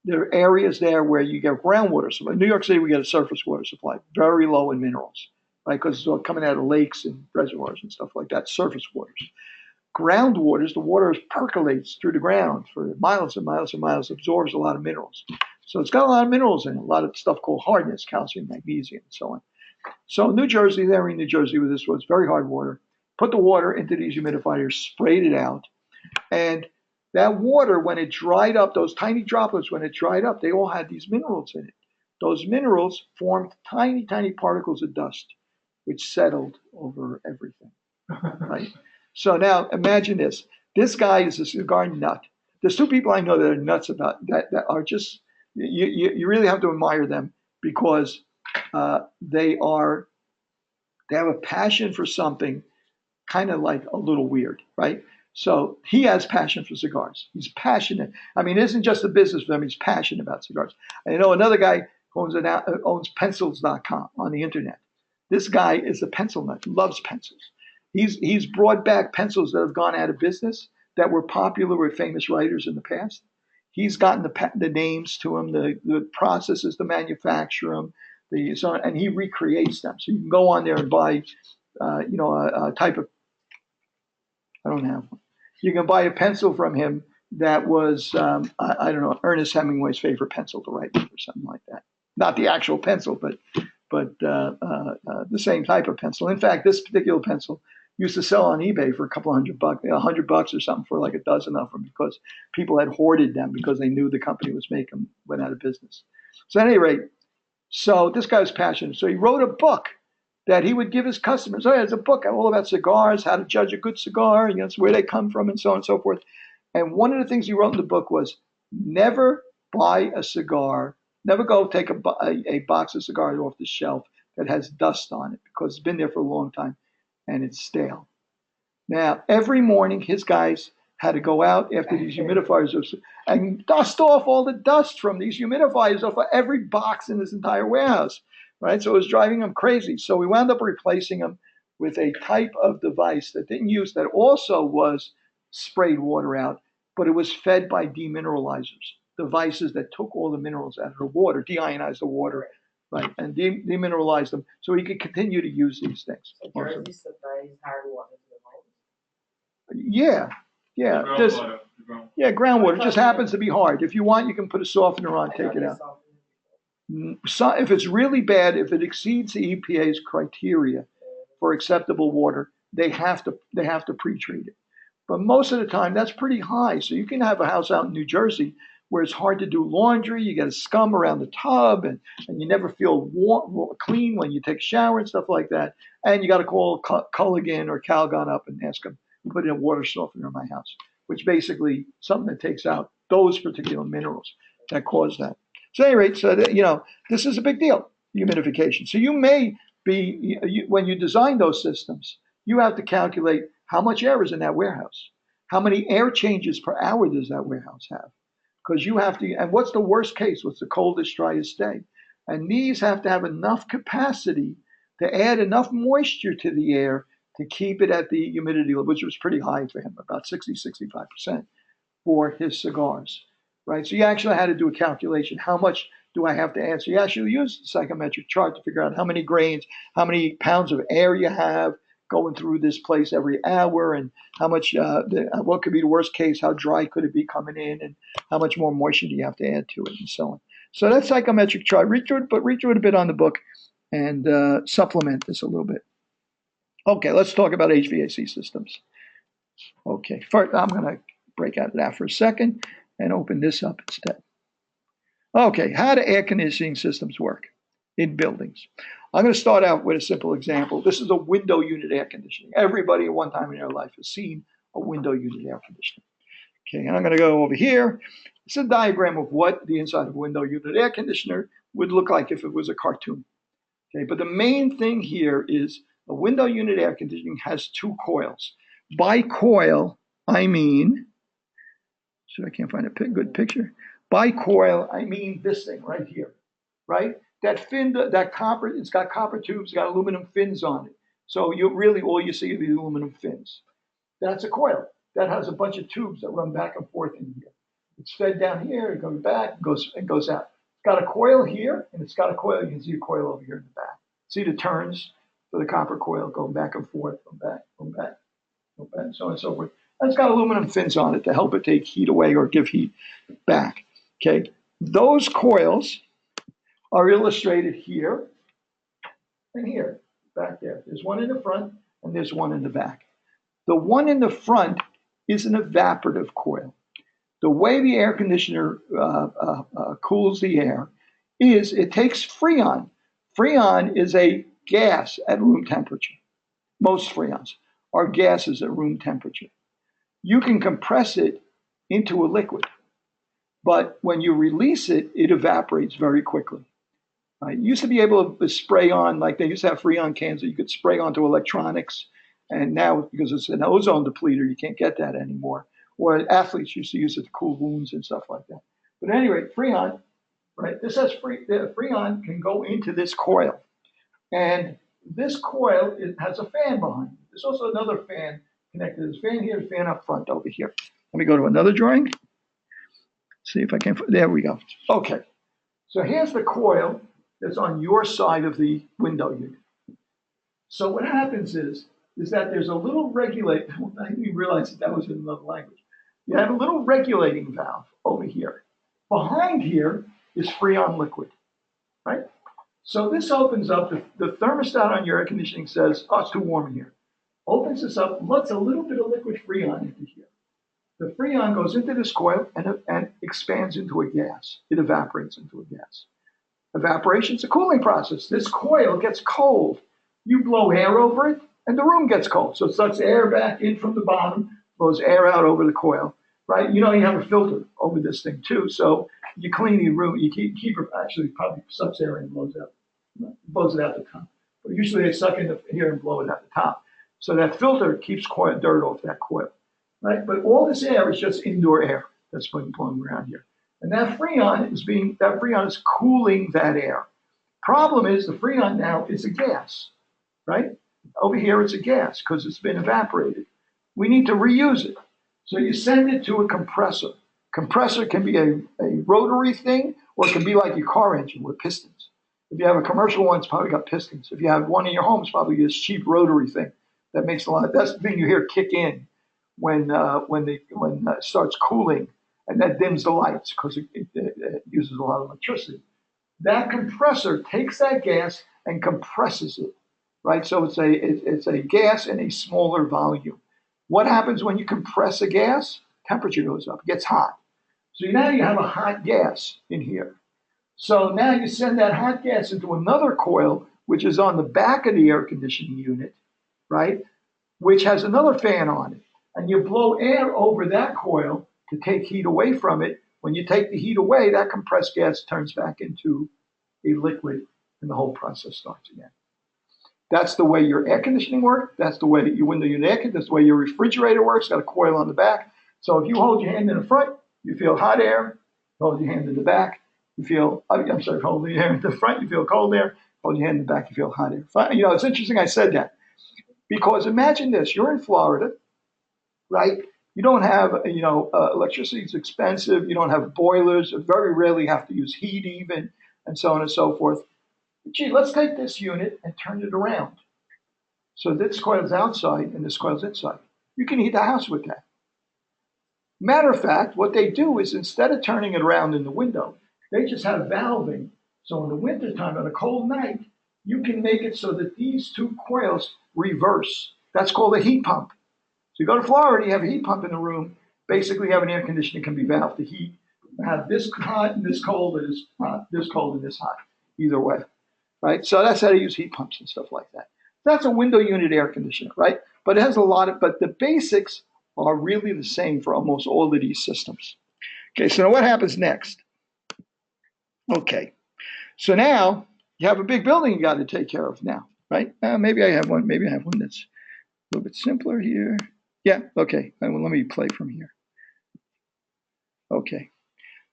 S1: there are areas there where you get groundwater supply. In New York City, we get a surface water supply, very low in minerals, right? Because it's all coming out of lakes and reservoirs and stuff like that, surface waters. Groundwaters, the water percolates through the ground for miles and miles and miles, absorbs a lot of minerals. So it's got a lot of minerals in it, a lot of stuff called hardness, calcium, magnesium, and so on. So New Jersey, there in New Jersey where this was very hard water, put the water into these humidifiers, sprayed it out, and that water, when it dried up, those tiny droplets, when it dried up, they all had these minerals in it. Those minerals formed tiny, tiny particles of dust, which settled over everything, right? So now imagine this. This guy is a cigar nut. There's two people I know that are nuts about that are just, you really have to admire them because they have a passion for something kind of like a little weird, right? So he has passion for cigars. He's passionate. I mean, it isn't just a business for him. He's passionate about cigars. I know another guy who owns pencils.com on the internet. This guy is a pencil nut, loves pencils. He's brought back pencils that have gone out of business that were popular with famous writers in the past. He's gotten the names to them, the processes to manufacture them, and he recreates them. So you can go on there and buy, a type of, I don't have one. You can buy a pencil from him that was, I don't know, Ernest Hemingway's favorite pencil to write with or something like that. Not the actual pencil, but the same type of pencil. In fact, this particular pencil used to sell on eBay for a couple $100, $100 or something for like a dozen of them because people had hoarded them because they knew the company was making them, went out of business. So at any rate, so this guy was passionate. So he wrote a book that he would give his customers. Oh, yeah, it's a book all about cigars, how to judge a good cigar, where they come from, and so on and so forth. And one of the things he wrote in the book was never buy a cigar, never go take a box of cigars off the shelf that has dust on it because it's been there for a long time and it's stale. Now, every morning, his guys had to go out after these humidifiers and dust off all the dust from these humidifiers off of every box in this entire warehouse, right? So it was driving him crazy. So we wound up replacing them with a type of device that didn't use, that also was sprayed water out, but it was fed by demineralizers, devices that took all the minerals out of the water, deionized the water, right, and demineralized them so he could continue to use these things.
S3: So Jersey supplies hard water to the mines?
S1: Yeah.
S4: Groundwater.
S1: Groundwater. It just happens to be hard. If you want, you can put a softener on, take it out. So if it's really bad, if it exceeds the EPA's criteria for acceptable water, they have to pre-treat it. But most of the time, that's pretty high. So you can have a house out in New Jersey where it's hard to do laundry. You get a scum around the tub, and you never feel clean when you take a shower and stuff like that. And you got to call Culligan or Calgon up and ask them to put in a water softener in my house, which basically something that takes out those particular minerals that cause that. So at any rate, this is a big deal, humidification. So you may be, when you design those systems, you have to calculate how much air is in that warehouse. How many air changes per hour does that warehouse have? Because you have to, and what's the worst case? What's the coldest, driest day? And these have to have enough capacity to add enough moisture to the air to keep it at the humidity level, which was pretty high for him, about 65% for his cigars, right? So you actually had to do a calculation. How much do I have to add? So you actually use the psychometric chart to figure out how many grains, how many pounds of air you have going through this place every hour, and how much, what could be the worst case, how dry could it be coming in, and how much more moisture do you have to add to it, and so on. So that psychometric chart, read through it a bit on the book and supplement this a little bit. Okay, let's talk about HVAC systems. Okay, first I'm going to break out of that for a second and open this up instead. Okay, how do air conditioning systems work in buildings? I'm going to start out with a simple example. This is a window unit air conditioning. Everybody at one time in their life has seen a window unit air conditioning. Okay, and I'm going to go over here. It's a diagram of what the inside of a window unit air conditioner would look like if it was a cartoon. Okay, but the main thing here is a window unit air conditioning has two coils. By coil, I mean, I can't find a good picture. By coil, I mean this thing right here, right? That fin, that copper, it's got copper tubes, it's got aluminum fins on it. So you really, all you see are the aluminum fins. That's a coil. That has a bunch of tubes that run back and forth in here. It's fed down here, it goes back, it goes out. It's got a coil here, and it's got a coil. You can see a coil over here in the back. See the turns for the copper coil going back and forth, going back, so on and so forth. And it's got aluminum fins on it to help it take heat away or give heat back. Okay, those coils are illustrated here and here, back there. There's one in the front and there's one in the back. The one in the front is an evaporative coil. The way the air conditioner cools the air is it takes Freon. Freon is a gas at room temperature. Most Freons are gases at room temperature. You can compress it into a liquid, but when you release it, it evaporates very quickly. You used to be able to spray on, like they used to have Freon cans that you could spray onto electronics, and now because it's an ozone depleter, you can't get that anymore. Or athletes used to use it to cool wounds and stuff like that. But at any rate, Freon, right? This has Freon can go into this coil, and this coil, it has a fan behind it. There's also another fan connected. There's a fan here, a fan up front over here. Let me go to another drawing. See if I can. There we go. Okay. So here's the coil that's on your side of the window unit. So what happens is is that there's a little regulate. I didn't even realize that was in another language. You have a little regulating valve over here. Behind here is Freon liquid, right? So this opens up, the thermostat on your air conditioning says, oh, it's too warm in here. Opens this up, lets a little bit of liquid Freon into here. The Freon goes into this coil and expands into a gas. It evaporates into a gas. Evaporation is a cooling process. This coil gets cold. You blow air over it, and the room gets cold. So it sucks air back in from the bottom, blows air out over the coil, right? You know you have a filter over this thing too. So you clean the room. You keep it, actually probably sucks air in and blows it out the top. But usually they suck in here and blow it out the top. So that filter keeps dirt off that coil, right? But all this air is just indoor air that's being blown around here. And that Freon is cooling that air. Problem is the Freon now is a gas, right? Over here it's a gas because it's been evaporated. We need to reuse it. So you send it to a compressor. Compressor can be a rotary thing, or it can be like your car engine with pistons. If you have a commercial one, it's probably got pistons. If you have one in your home, it's probably this cheap rotary thing that makes a lot. That's the thing you hear kick in when it starts cooling. And that dims the lights because it uses a lot of electricity. That compressor takes that gas and compresses it, right? So it's a gas in a smaller volume. What happens when you compress a gas? Temperature goes up, it gets hot. So now you have a hot gas in here. So now you send that hot gas into another coil, which is on the back of the air conditioning unit, right? Which has another fan on it. And you blow air over that coil to take heat away from it. When you take the heat away, that compressed gas turns back into a liquid and the whole process starts again. That's the way your air conditioning works. That's the way that your window unit air conditioning, that's the way your refrigerator works. Got a coil on the back. So if you hold your hand in the front, you feel hot air. Hold your hand in the back, you feel, hold your hand in the front, you feel cold air. Hold your hand in the back, you feel hot air. You know, it's interesting I said that because imagine this, you're in Florida, right? You don't have, electricity is expensive. You don't have boilers. Very rarely have to use heat even, and so on and so forth. Gee, let's take this unit and turn it around. So this coil is outside and this coil is inside. You can heat the house with that. Matter of fact, what they do is instead of turning it around in the window, they just have valving. So in the wintertime, on a cold night, you can make it so that these two coils reverse. That's called a heat pump. So you go to Florida, you have a heat pump in the room. Basically, you have an air conditioner can be valved to heat. You have this hot and this cold, and this hot, this cold and this hot. Either way, right? So that's how to use heat pumps and stuff like that. That's a window unit air conditioner, right? But it has but the basics are really the same for almost all of these systems. Okay, so now what happens next? Okay, so now you have a big building you got to take care of now, right? Maybe I have one that's a little bit simpler here. Yeah, okay. Well, let me play from here. Okay.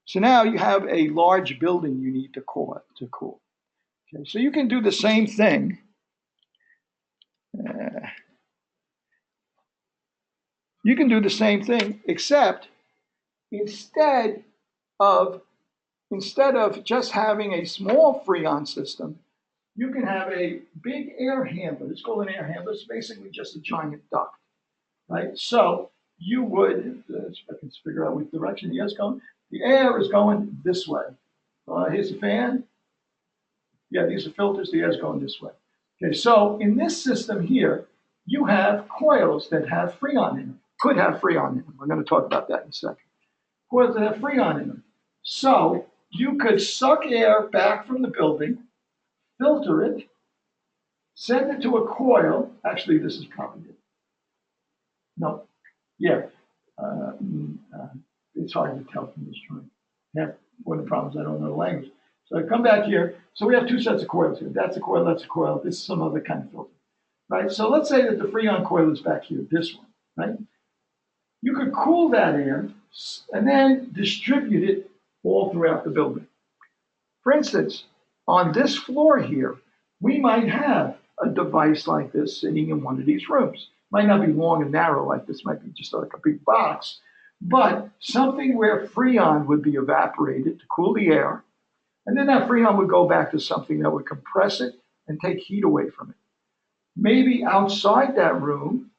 S1: So now you have a large building you need to cool. Okay, so you can do the same thing. You can do the same thing, except instead of just having a small Freon system, you can have a big air handler. It's called an air handler. It's basically just a giant duct, right? So you would, if I can figure out which direction the air is going. The air is going this way. Here's the fan. Yeah, these are filters. The air is going this way. Okay, so in this system here, you have coils that have Freon in them. Could have Freon in them. We're going to talk about that in a second. Coils that have Freon in them. So you could suck air back from the building, filter it, send it to a coil. Actually, this is probably it. No. Yeah. It's hard to tell from this drawing. One of the problems, I don't know the language. So I come back here. So we have two sets of coils here. That's a coil, that's a coil. This is some other kind of filter, right? So let's say that the Freon coil is back here, this one, right? You could cool that air and then distribute it all throughout the building. For instance, on this floor here, we might have a device like this sitting in one of these rooms. Might not be long and narrow like this, might be just like a big box, but something where Freon would be evaporated to cool the air, and then that Freon would go back to something that would compress it and take heat away from it. Maybe outside that room,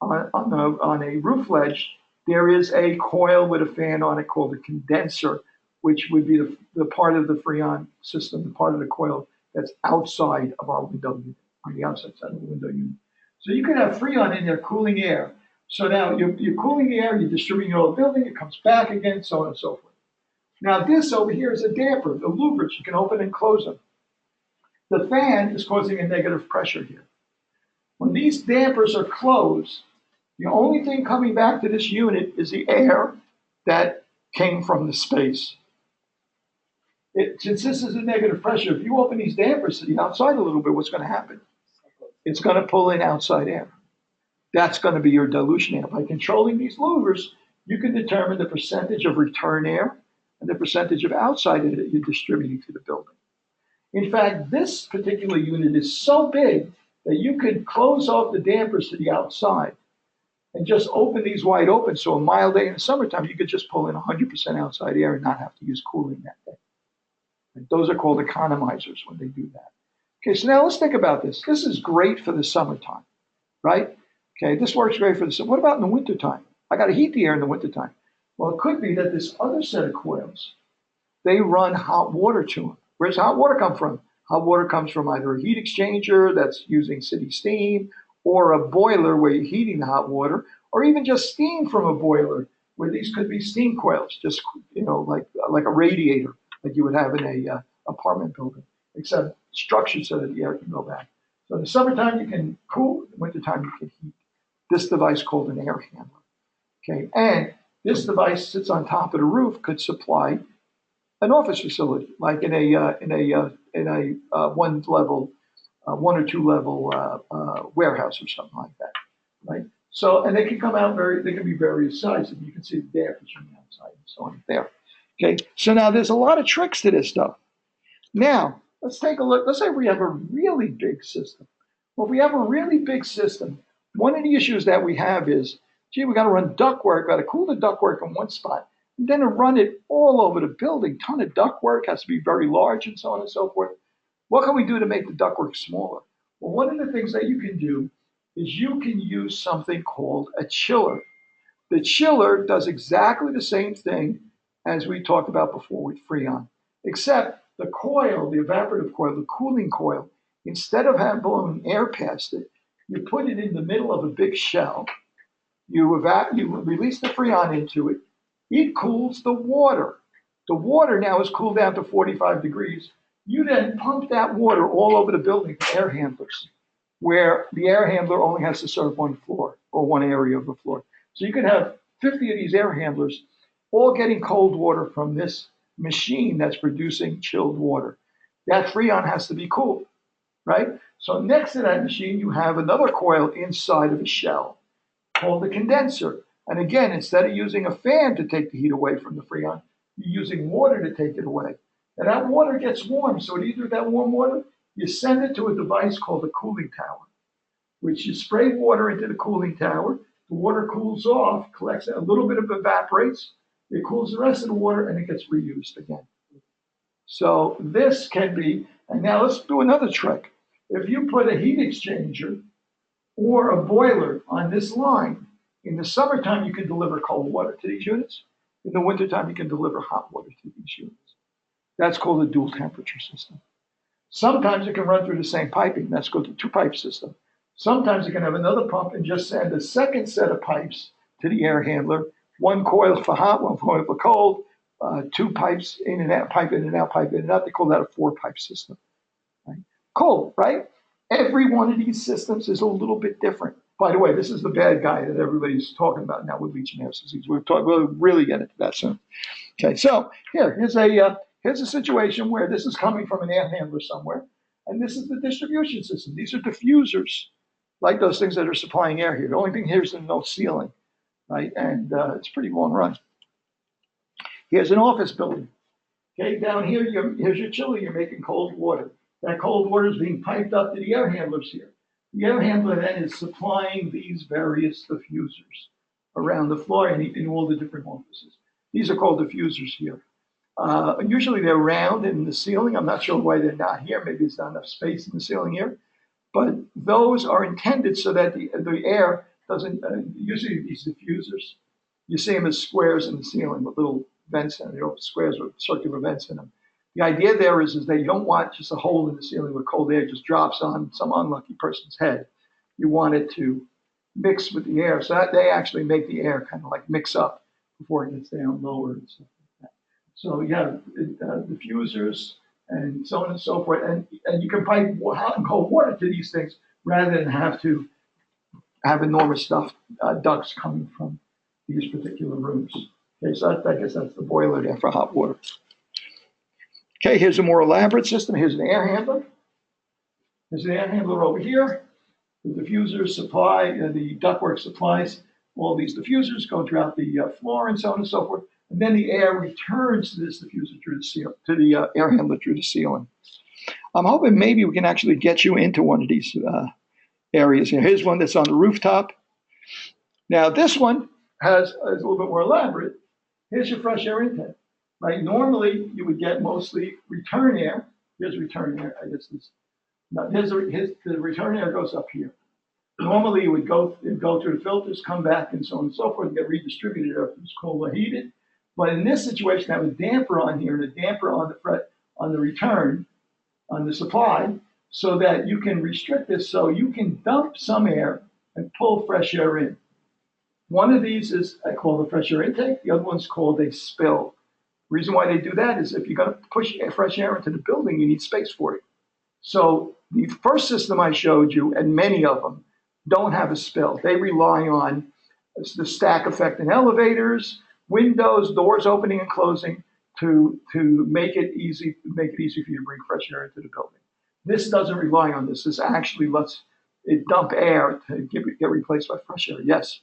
S1: on a roof ledge, there is a coil with a fan on it called a condenser, which would be the part of the Freon system, the part of the coil that's outside of our window unit, on the outside side of the window unit. So you could have Freon in there cooling air. So now you're cooling the air, you're distributing it all the building, it comes back again, so on and so forth. Now this over here is a damper, the louvers, you can open and close them. The fan is causing a negative pressure here. When these dampers are closed, the only thing coming back to this unit is the air that came from the space. Since this is a negative pressure, if you open these dampers to the outside a little bit, what's going to happen? It's going to pull in outside air. That's going to be your dilution air. By controlling these louvers, you can determine the percentage of return air and the percentage of outside air that you're distributing to the building. In fact, this particular unit is so big that you could close off the dampers to the outside and just open these wide open. So a mild day in the summertime, you could just pull in 100% outside air and not have to use cooling that day. And those are called economizers when they do that. Okay, so now let's think about this. This is great for the summertime, right? Okay, this works great for the summer. What about in the wintertime? I got to heat the air in the wintertime. Well, it could be that this other set of coils, they run hot water to them. Where's hot water come from? Hot water comes from either a heat exchanger that's using city steam, or a boiler where you're heating the hot water, or even just steam from a boiler, where these could be steam coils, just like a radiator, like you would have in a apartment building, except structured so that the air can go back. So in the summertime you can cool, in the wintertime you can heat. This device called an air handler. Okay, and this device sits on top of the roof, could supply an office facility, like in a one or two level warehouse or something like that, right? So, and they can come out they can be various sizes. You can see the dampers from the outside and so on there. Okay, so now there's a lot of tricks to this stuff. Now, let's take a look. Let's say we have a really big system. Well, if we have a really big system, one of the issues that we have is, gee, we got to run ductwork, got to cool the ductwork in one spot, and then to run it all over the building. Ton of ductwork has to be very large and so on and so forth. What can we do to make the ductwork smaller? Well, one of the things that you can do is you can use something called a chiller. The chiller does exactly the same thing as we talked about before with Freon, except the coil, the evaporative coil, the cooling coil, instead of blowing air past it, you put it in the middle of a big shell. You release the Freon into it. It cools the water. The water now is cooled down to 45 degrees. You then pump that water all over the building to air handlers, where the air handler only has to serve one floor or one area of the floor. So you can have 50 of these air handlers all getting cold water from this machine that's producing chilled water. That Freon has to be cooled, right? So next to that machine, you have another coil inside of a shell called the condenser. And again, instead of using a fan to take the heat away from the Freon, you're using water to take it away. And that water gets warm. So what do you do with that warm water? You send it to a device called a cooling tower, which you spray water into the cooling tower. The water cools off, collects a little bit of evaporates. It cools the rest of the water, and it gets reused again. So this can be, and now let's do another trick. If you put a heat exchanger or a boiler on this line, in the summertime you can deliver cold water to these units. In the wintertime you can deliver hot water to these units. That's called a dual temperature system. Sometimes it can run through the same piping. That's called a two-pipe system. Sometimes it can have another pump and just send a second set of pipes to the air handler. One coil for hot, one coil for cold, two pipes in and out, pipe in and out, pipe in and out. They call that a four-pipe system. Right? Cool, right? Every one of these systems is a little bit different. By the way, this is the bad guy that everybody's talking about now with Legionnaires' disease. We'll really get into that soon. Okay, so here's a situation where this is coming from an air handler somewhere, and this is the distribution system. These are diffusers, like those things that are supplying air here. The only thing here is there's no ceiling, right? And it's pretty long run. Here's an office building. Okay, down here, here's your chiller. You're making cold water. That cold water is being piped up to the air handlers here. The air handler then is supplying these various diffusers around the floor and in all the different offices. These are called diffusers here. Usually they're round in the ceiling. I'm not sure why they're not here. Maybe it's not enough space in the ceiling here. But those are intended so that the air doesn't, usually these diffusers, you see them as squares in the ceiling with little vents in them, squares with circular vents in them. The idea there is that you don't want just a hole in the ceiling where cold air just drops on some unlucky person's head. You want it to mix with the air. So that they actually make the air kind of like mix up before it gets down lower and stuff like that. So you have diffusers and so on and so forth. And you can pipe hot and cold water to these things rather than have to have enormous ducts coming from these particular rooms. Okay, so I guess that's the boiler there for hot water. Okay, here's a more elaborate system. Here's an air handler. There's an air handler over here. The diffusers supply, the ductwork supplies all these diffusers, go throughout the floor and so on and so forth. And then the air returns to this diffuser through the ceiling, to the air handler through the ceiling. I'm hoping maybe we can actually get you into one of these areas here. Here's one that's on the rooftop. Now this one is a little bit more elaborate. Here's your fresh air intake. Right? Normally you would get mostly return air. Here's return air. I guess this. Now the return air goes up here. Normally it would go through the filters, come back, and so on and so forth, and get redistributed after it's cold or heated. But in this situation, I have a damper on here and a damper on the return, on the supply, so that you can restrict this, so you can dump some air and pull fresh air in. One of these is I call the fresh air intake. The other one's called a spill. The reason why they do that is if you're going to push fresh air into the building, you need space for it. So the first system I showed you, and many of them, don't have a spill. They rely on the stack effect in elevators, windows, doors opening and closing to make it easy for you to bring fresh air into the building. This doesn't rely on this. This actually lets it dump air to get replaced by fresh air. Yes.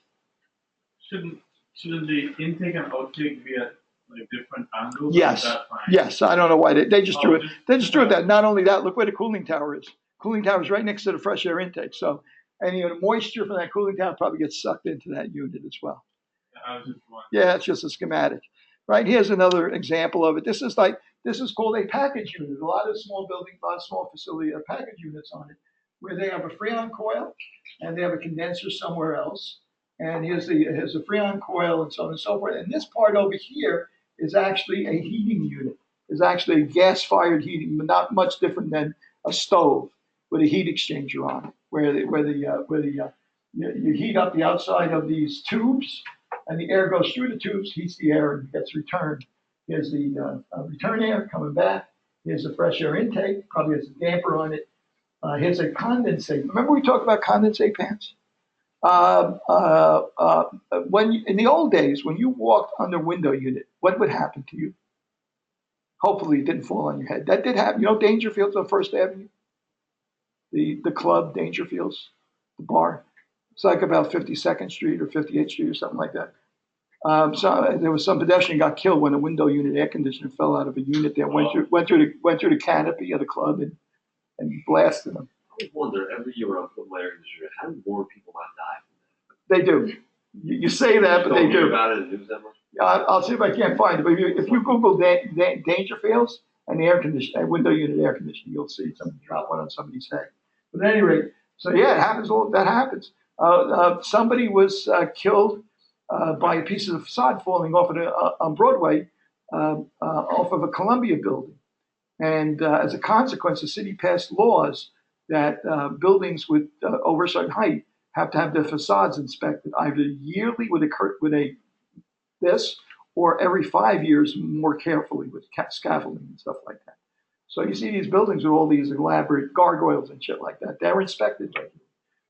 S4: Shouldn't the intake and outtake be at like different angles?
S1: Yes. Yes. I don't know why they just drew it. They just drew it that. Not only that, look where the cooling tower is. Cooling tower is right next to the fresh air intake. So any of the moisture from that cooling tower probably gets sucked into that unit as well. Yeah, it's just a schematic. Right, here's another example of it. This is called a package unit. A lot of small buildings, a lot of small facilities have package units on it, where they have a freon coil and they have a condenser somewhere else. And here's a freon coil and so on and so forth. And this part over here is actually a heating unit. It's actually a gas-fired heating, but not much different than a stove with a heat exchanger on it, where you heat up the outside of these tubes, and the air goes through the tubes, heats the air, and gets returned. Here's the return air coming back. Here's the fresh air intake, probably has a damper on it. Here's a condensate. Remember we talked about condensate pans? In the old days, when you walked under window unit, what would happen to you? Hopefully it didn't fall on your head. That did happen. You know Dangerfield's on First Avenue? The club, Dangerfield's, the bar. It's like about 52nd Street or 58th Street or something like that. So there was some pedestrian got killed when a window unit air conditioner fell out of a unit there, went through the canopy of the club and blasted them.
S2: I always wonder every year when I'm putting my air conditioner, how do more people not die from that?
S1: They do. You say that, but they do.
S2: About it in the news that much?
S1: I'll see if I can't find it. But if you Google Dangerfields and window unit air conditioning, you'll see somebody drop one on somebody's head. But at any rate, so yeah, it happens. That happens. Somebody was killed by a piece of facade falling off on Broadway, off of a Columbia building. And as a consequence, the city passed laws that buildings with over a certain height have to have their facades inspected either yearly with this or every 5 years more carefully with scaffolding and stuff like that. So you see these buildings with all these elaborate gargoyles and shit like that. They're inspected regularly.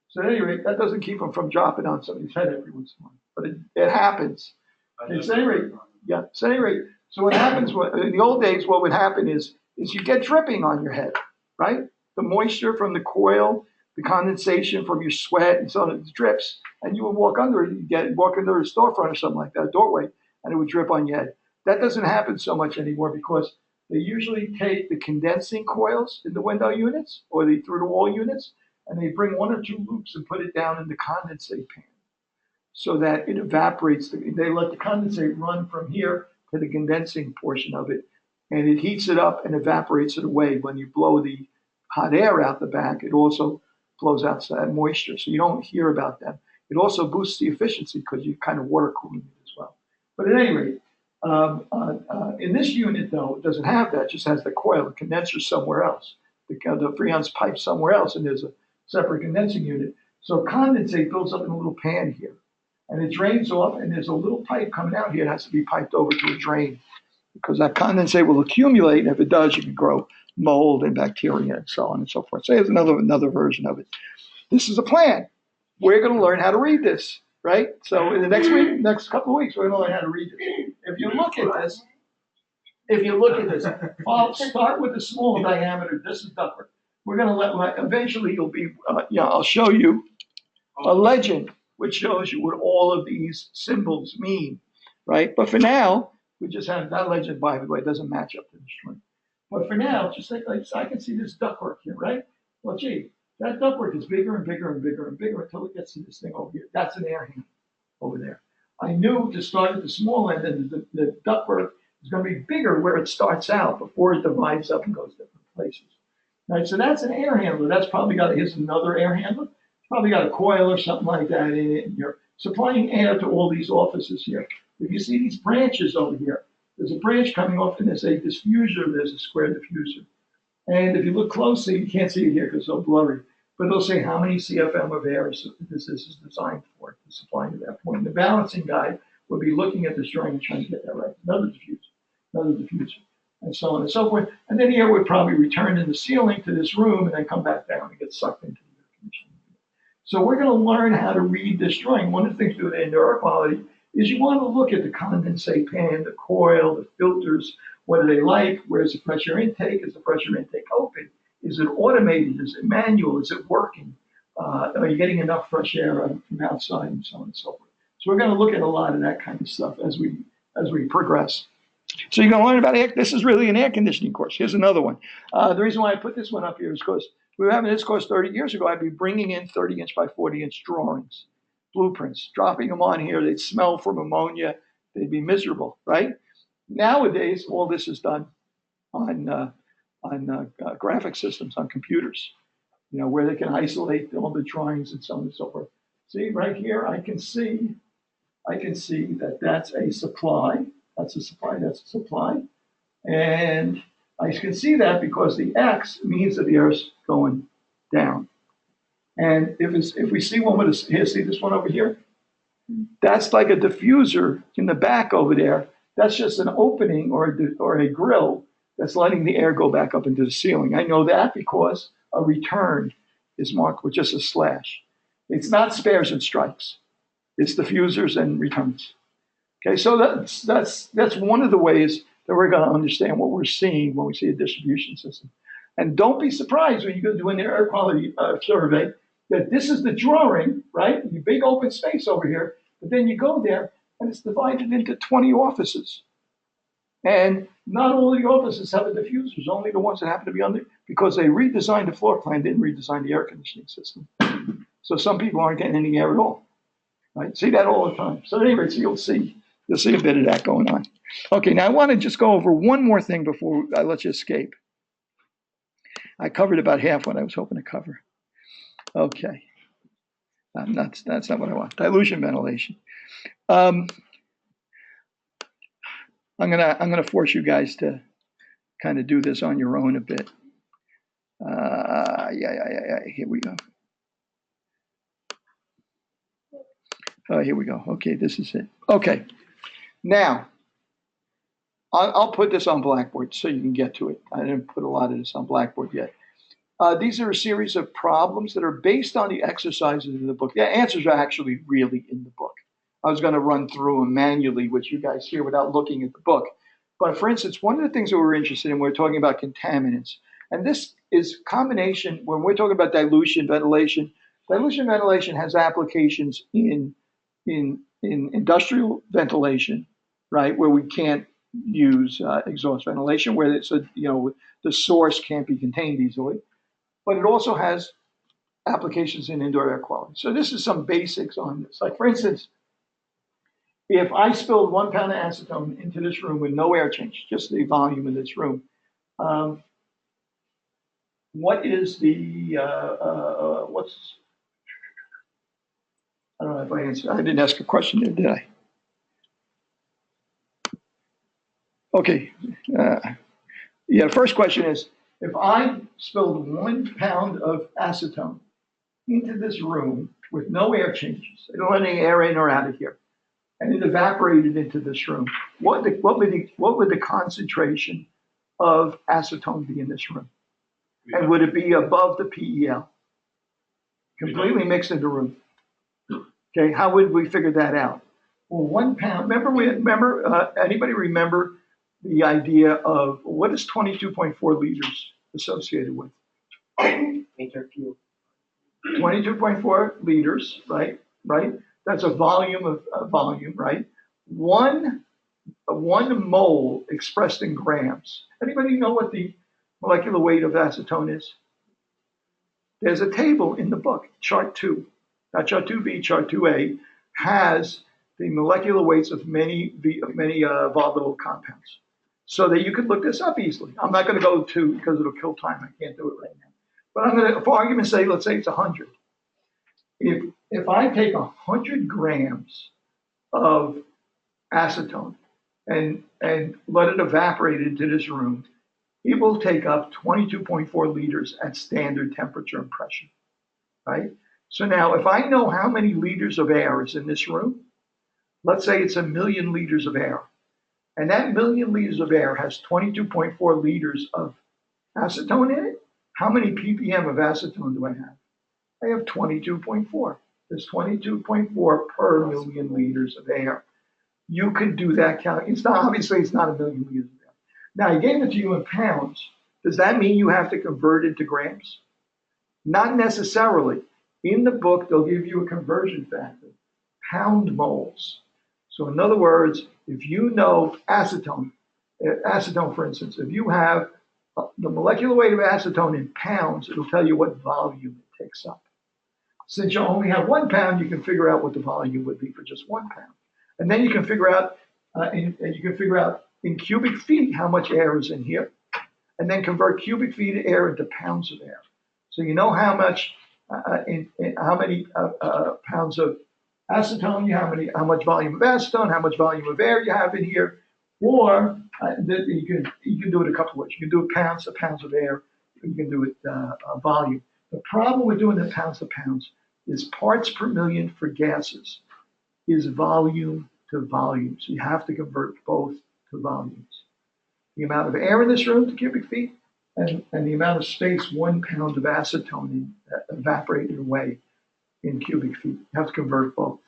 S1: So at any rate, that doesn't keep them from dropping on somebody's head every once in a while. But it happens. At any rate, so what happens in the old days, what would happen is you get dripping on your head, right? The moisture from the coil, the condensation from your sweat, and so on, it drips, and you would walk under it. You'd walk under a storefront or something like that, a doorway, and it would drip on your head. That doesn't happen so much anymore because they usually take the condensing coils in the window units or the through-the-wall units, and they bring 1 or 2 loops and put it down in the condensate pan so that it evaporates. They let the condensate run from here to the condensing portion of it, and it heats it up and evaporates it away. When you blow the hot air out the back, it also blows out that moisture, so you don't hear about them. It also boosts the efficiency because you're kind of water cooling it as well. But at any rate, in this unit, though, it doesn't have that. It just has the coil, the condenser somewhere else, the Freon's pipe somewhere else, and there's a separate condensing unit. So condensate builds up in a little pan here, and it drains off, and there's a little pipe coming out here. It has to be piped over to a drain because that condensate will accumulate, and if it does, you can grow mold and bacteria and so on and so forth. So here's another version of it. This is a plan. We're going to learn how to read this, right? So in the next couple of weeks, we're going to learn how to read it. If you look at this, I'll start with the small diameter. This is ductwork. We're going to eventually you'll be, I'll show you a legend which shows you what all of these symbols mean, right? But for now, we just have that legend, by the way, doesn't match up to the string. But for now, just like I can see this ductwork here, right? Well, gee, that ductwork is bigger and bigger and bigger and bigger until it gets to this thing over here. That's an air handle over there. I knew to start at the small end, and the ductwork is going to be bigger where it starts out before it divides up and goes different places. Right, so that's an air handler. That's probably here's another air handler. It's probably got a coil or something like that in it, and you're supplying air to all these orifices here. If you see these branches over here, there's a branch coming off, and there's a diffuser. There's a square diffuser. And if you look closely, you can't see it here because it's so blurry, but it'll say how many CFM of air this is designed for, to supply to that point. And the balancing guy will be looking at this drawing and trying to get that right. Another diffuser, and so on and so forth. And then the air would probably return in the ceiling to this room and then come back down and get sucked into the air conditioning. So we're going to learn how to read this drawing. One of the things to do with indoor air quality is you want to look at the condensate pan, the coil, the filters. What are they like? Where's the pressure intake? Is the pressure intake open? Is it automated? Is it manual? Is it working? Are you getting enough fresh air from outside and so on and so forth? So we're going to look at a lot of that kind of stuff as we progress. So you're going to learn about air. This is really an air conditioning course. Here's another one. The reason why I put this one up here is because we were having this course 30 years ago. I'd be bringing in 30-inch by 40-inch drawings, blueprints, dropping them on here. They'd smell from ammonia. They'd be miserable, right? Nowadays, all this is done on graphic systems, on computers, where they can isolate all the drawings and so on and so forth. See, right here, I can see that that's a supply. That's a supply. And I can see that because the X means that the air's going down. And if we see one with see this one over here? That's like a diffuser in the back over there. That's just an opening or a grill that's letting the air go back up into the ceiling. I know that because a return is marked with just a slash. It's not spares and strikes. It's diffusers and returns. Okay, so that's one of the ways that we're going to understand what we're seeing when we see a distribution system. And don't be surprised when you go do an air quality survey that this is the drawing, right? You big open space over here, but then you go there and it's divided into 20 offices. And not all of the offices have a diffusers, only the ones that happen to be under, because they redesigned the floor plan, didn't redesign the air conditioning system. So some people aren't getting any air at all. Right? See that all the time. So anyway, so you'll see a bit of that going on. Okay, now I want to just go over one more thing before I let you escape. I covered about half what I was hoping to cover. Okay. That's not what I want. Dilution ventilation. I'm gonna force you guys to kind of do this on your own a bit. Here we go. Here we go. Okay, this is it. Okay, now I'll put this on Blackboard so you can get to it. I didn't put a lot of this on Blackboard yet. These are a series of problems that are based on the exercises in the book. The answers are actually really in the book. I was going to run through them manually, which you guys hear without looking at the book. But for instance, one of the things that we're interested in, we're talking about contaminants. And this is combination, when we're talking about dilution ventilation has applications in industrial ventilation, right, where we can't use exhaust ventilation, where it's the source can't be contained easily. But it also has applications in indoor air quality. So this is some basics on this. Like, for instance, if I spilled 1 pound of acetone into this room with no air change, just the volume in this room, what is the, what's, I don't know if I answered, I didn't ask a question there, did I? Okay. Yeah, the first question is, if I spilled 1 pound of acetone into this room with no air changes, I don't let any air in or out of here, and it evaporated into this room, what would the concentration of acetone be in this room? And would it be above the PEL? Completely mixed in the room. Okay, how would we figure that out? Well, 1 pound, anybody remember the idea of what is 22.4 liters associated with?
S3: Meter cube.
S1: 22.4 liters, right? That's a volume of volume, right? One mole expressed in grams. Anybody know what the molecular weight of acetone is? There's a table in the book, chart 2. Not chart 2B, chart 2A has the molecular weights of many volatile compounds, so that you could look this up easily. I'm not going to go to, because it'll kill time. I can't do it right now. But I'm going to, for argument's sake, let's say it's 100. If I take 100 grams of acetone and let it evaporate into this room, it will take up 22.4 liters at standard temperature and pressure, right? So now, if I know how many liters of air is in this room, let's say it's 1 million liters of air, and that 1 million liters of air has 22.4 liters of acetone in it, how many ppm of acetone do I have? I have 22.4. There's 22.4 per million liters of air. You could do that calculation. It's not, obviously, it's not 1 million liters of air. Now, I gave it to you in pounds. Does that mean you have to convert it to grams? Not necessarily. In the book, they'll give you a conversion factor, pound moles. So in other words, if you know acetone, for instance, if you have the molecular weight of acetone in pounds, it'll tell you what volume it takes up. Since you only have 1 pound, you can figure out what the volume would be for just 1 pound. And then you can figure out, in cubic feet how much air is in here, and then convert cubic feet of air into pounds of air. So you know how much, how many pounds of acetone, how much volume of acetone, how much volume of air you have in here, or you can do it a couple of ways. You can do it pounds of air, or you can do it volume. The problem with doing it pounds of pounds is parts per million for gases is volume to volume. So you have to convert both to volumes. The amount of air in this room to cubic feet, and the amount of space 1 pound of acetone evaporated away in cubic feet. You have to convert both.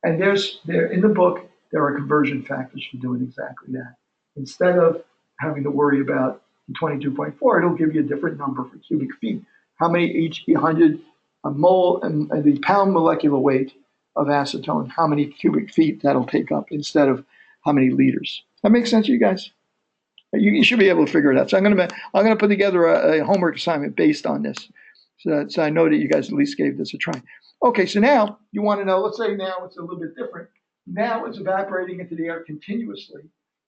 S1: And in the book, there are conversion factors for doing exactly that. Instead of having to worry about 22.4, it'll give you a different number for cubic feet. How many each 100 a mole and the pound molecular weight of acetone, how many cubic feet that'll take up instead of how many liters. That makes sense to you guys? You should be able to figure it out. So I'm going to put together a homework assignment based on this, so I know that you guys at least gave this a try. Okay, so now you want to know. Let's say now it's a little bit different. Now it's evaporating into the air continuously,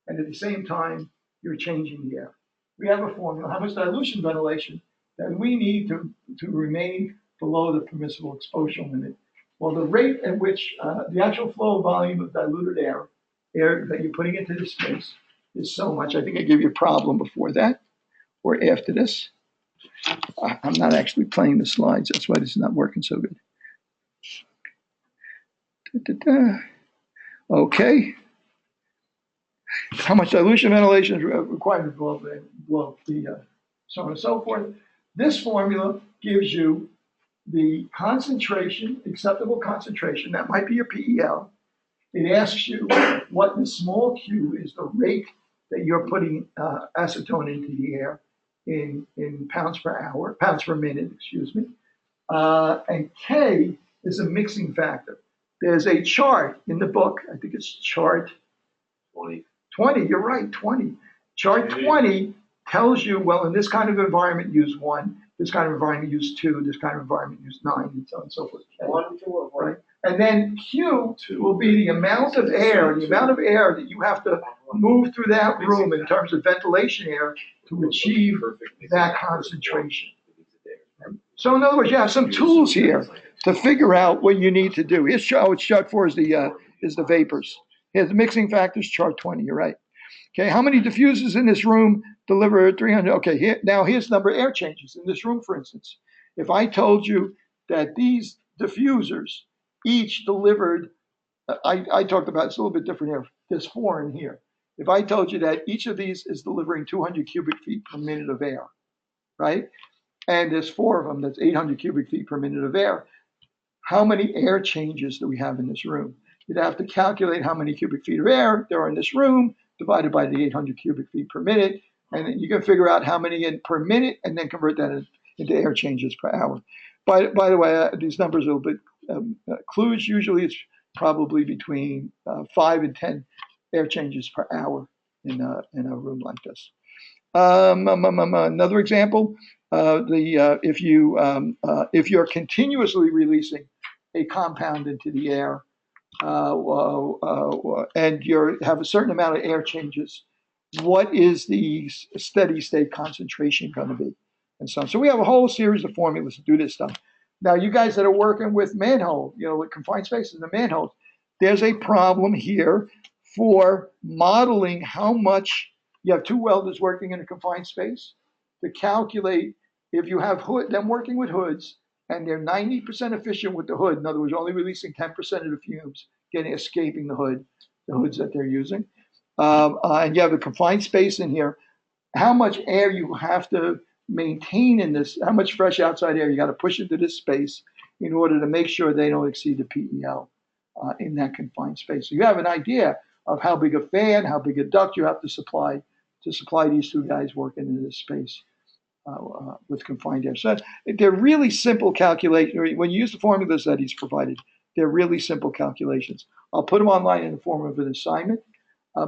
S1: and at the same time you're changing the air. We have a formula: how much dilution ventilation that we need to remain below the permissible exposure limit. Well, the rate at which the actual flow volume of diluted air that you're putting into the space is so much. I think I gave you a problem before that or after this. I'm not actually playing the slides. That's why this is not working so good. Okay. How much dilution ventilation is required to blow the so on and so forth. This formula gives you the concentration, acceptable concentration. That might be your PEL. It asks you what the small q is the rate that you're putting acetone into the air in pounds per minute, excuse me. And K is a mixing factor. There's a chart in the book. I think it's chart 20. You're right, 20. Chart 20 tells you, well, in this kind of environment, use 1. This kind of environment, use 2. This kind of environment, use 9, and so on and so forth.
S3: K. 1, 2, or 1.
S1: Right. And then Q will be the amount of air that you have to move through that room in terms of ventilation air to achieve that concentration. So in other words, you have some tools here to figure out what you need to do. It's chart 4 is the vapors. Here's the mixing factors, chart 20. You're right. Okay, how many diffusers in this room deliver 300? Okay, here's the number of air changes in this room, for instance. If I told you that these diffusers each delivered, I talked about it's a little bit different here. There's 4 in here. If I told you that each of these is delivering 200 cubic feet per minute of air, right? And there's 4 of them, that's 800 cubic feet per minute of air. How many air changes do we have in this room? You'd have to calculate how many cubic feet of air there are in this room, divided by the 800 cubic feet per minute, and then you can figure out how many in per minute, and then convert that into air changes per hour. By the way, these numbers are a little bit clues. Usually it's probably between 5 and 10 air changes per hour in a room like this. Another example, if you're continuously releasing a compound into the air, and you have a certain amount of air changes, what is the steady state concentration going to be? And so on. So we have a whole series of formulas to do this stuff. Now, you guys that are working with manhole, with confined spaces and manholes, there's a problem here for modeling how much. You have 2 welders working in a confined space to calculate if you have them working with hoods and they're 90% efficient with the hood. In other words, only releasing 10% of the fumes escaping the hoods that they're using. And you have a confined space in here. How much air you have to maintain in this, how much fresh outside air you got to push into this space in order to make sure they don't exceed the PEL in that confined space. So you have an idea of how big a fan, how big a duct you have to supply these 2 guys working in this space with confined air. So they're really simple calculations. When you use the formulas that he's provided, they're really simple calculations. I'll put them online in the form of an assignment.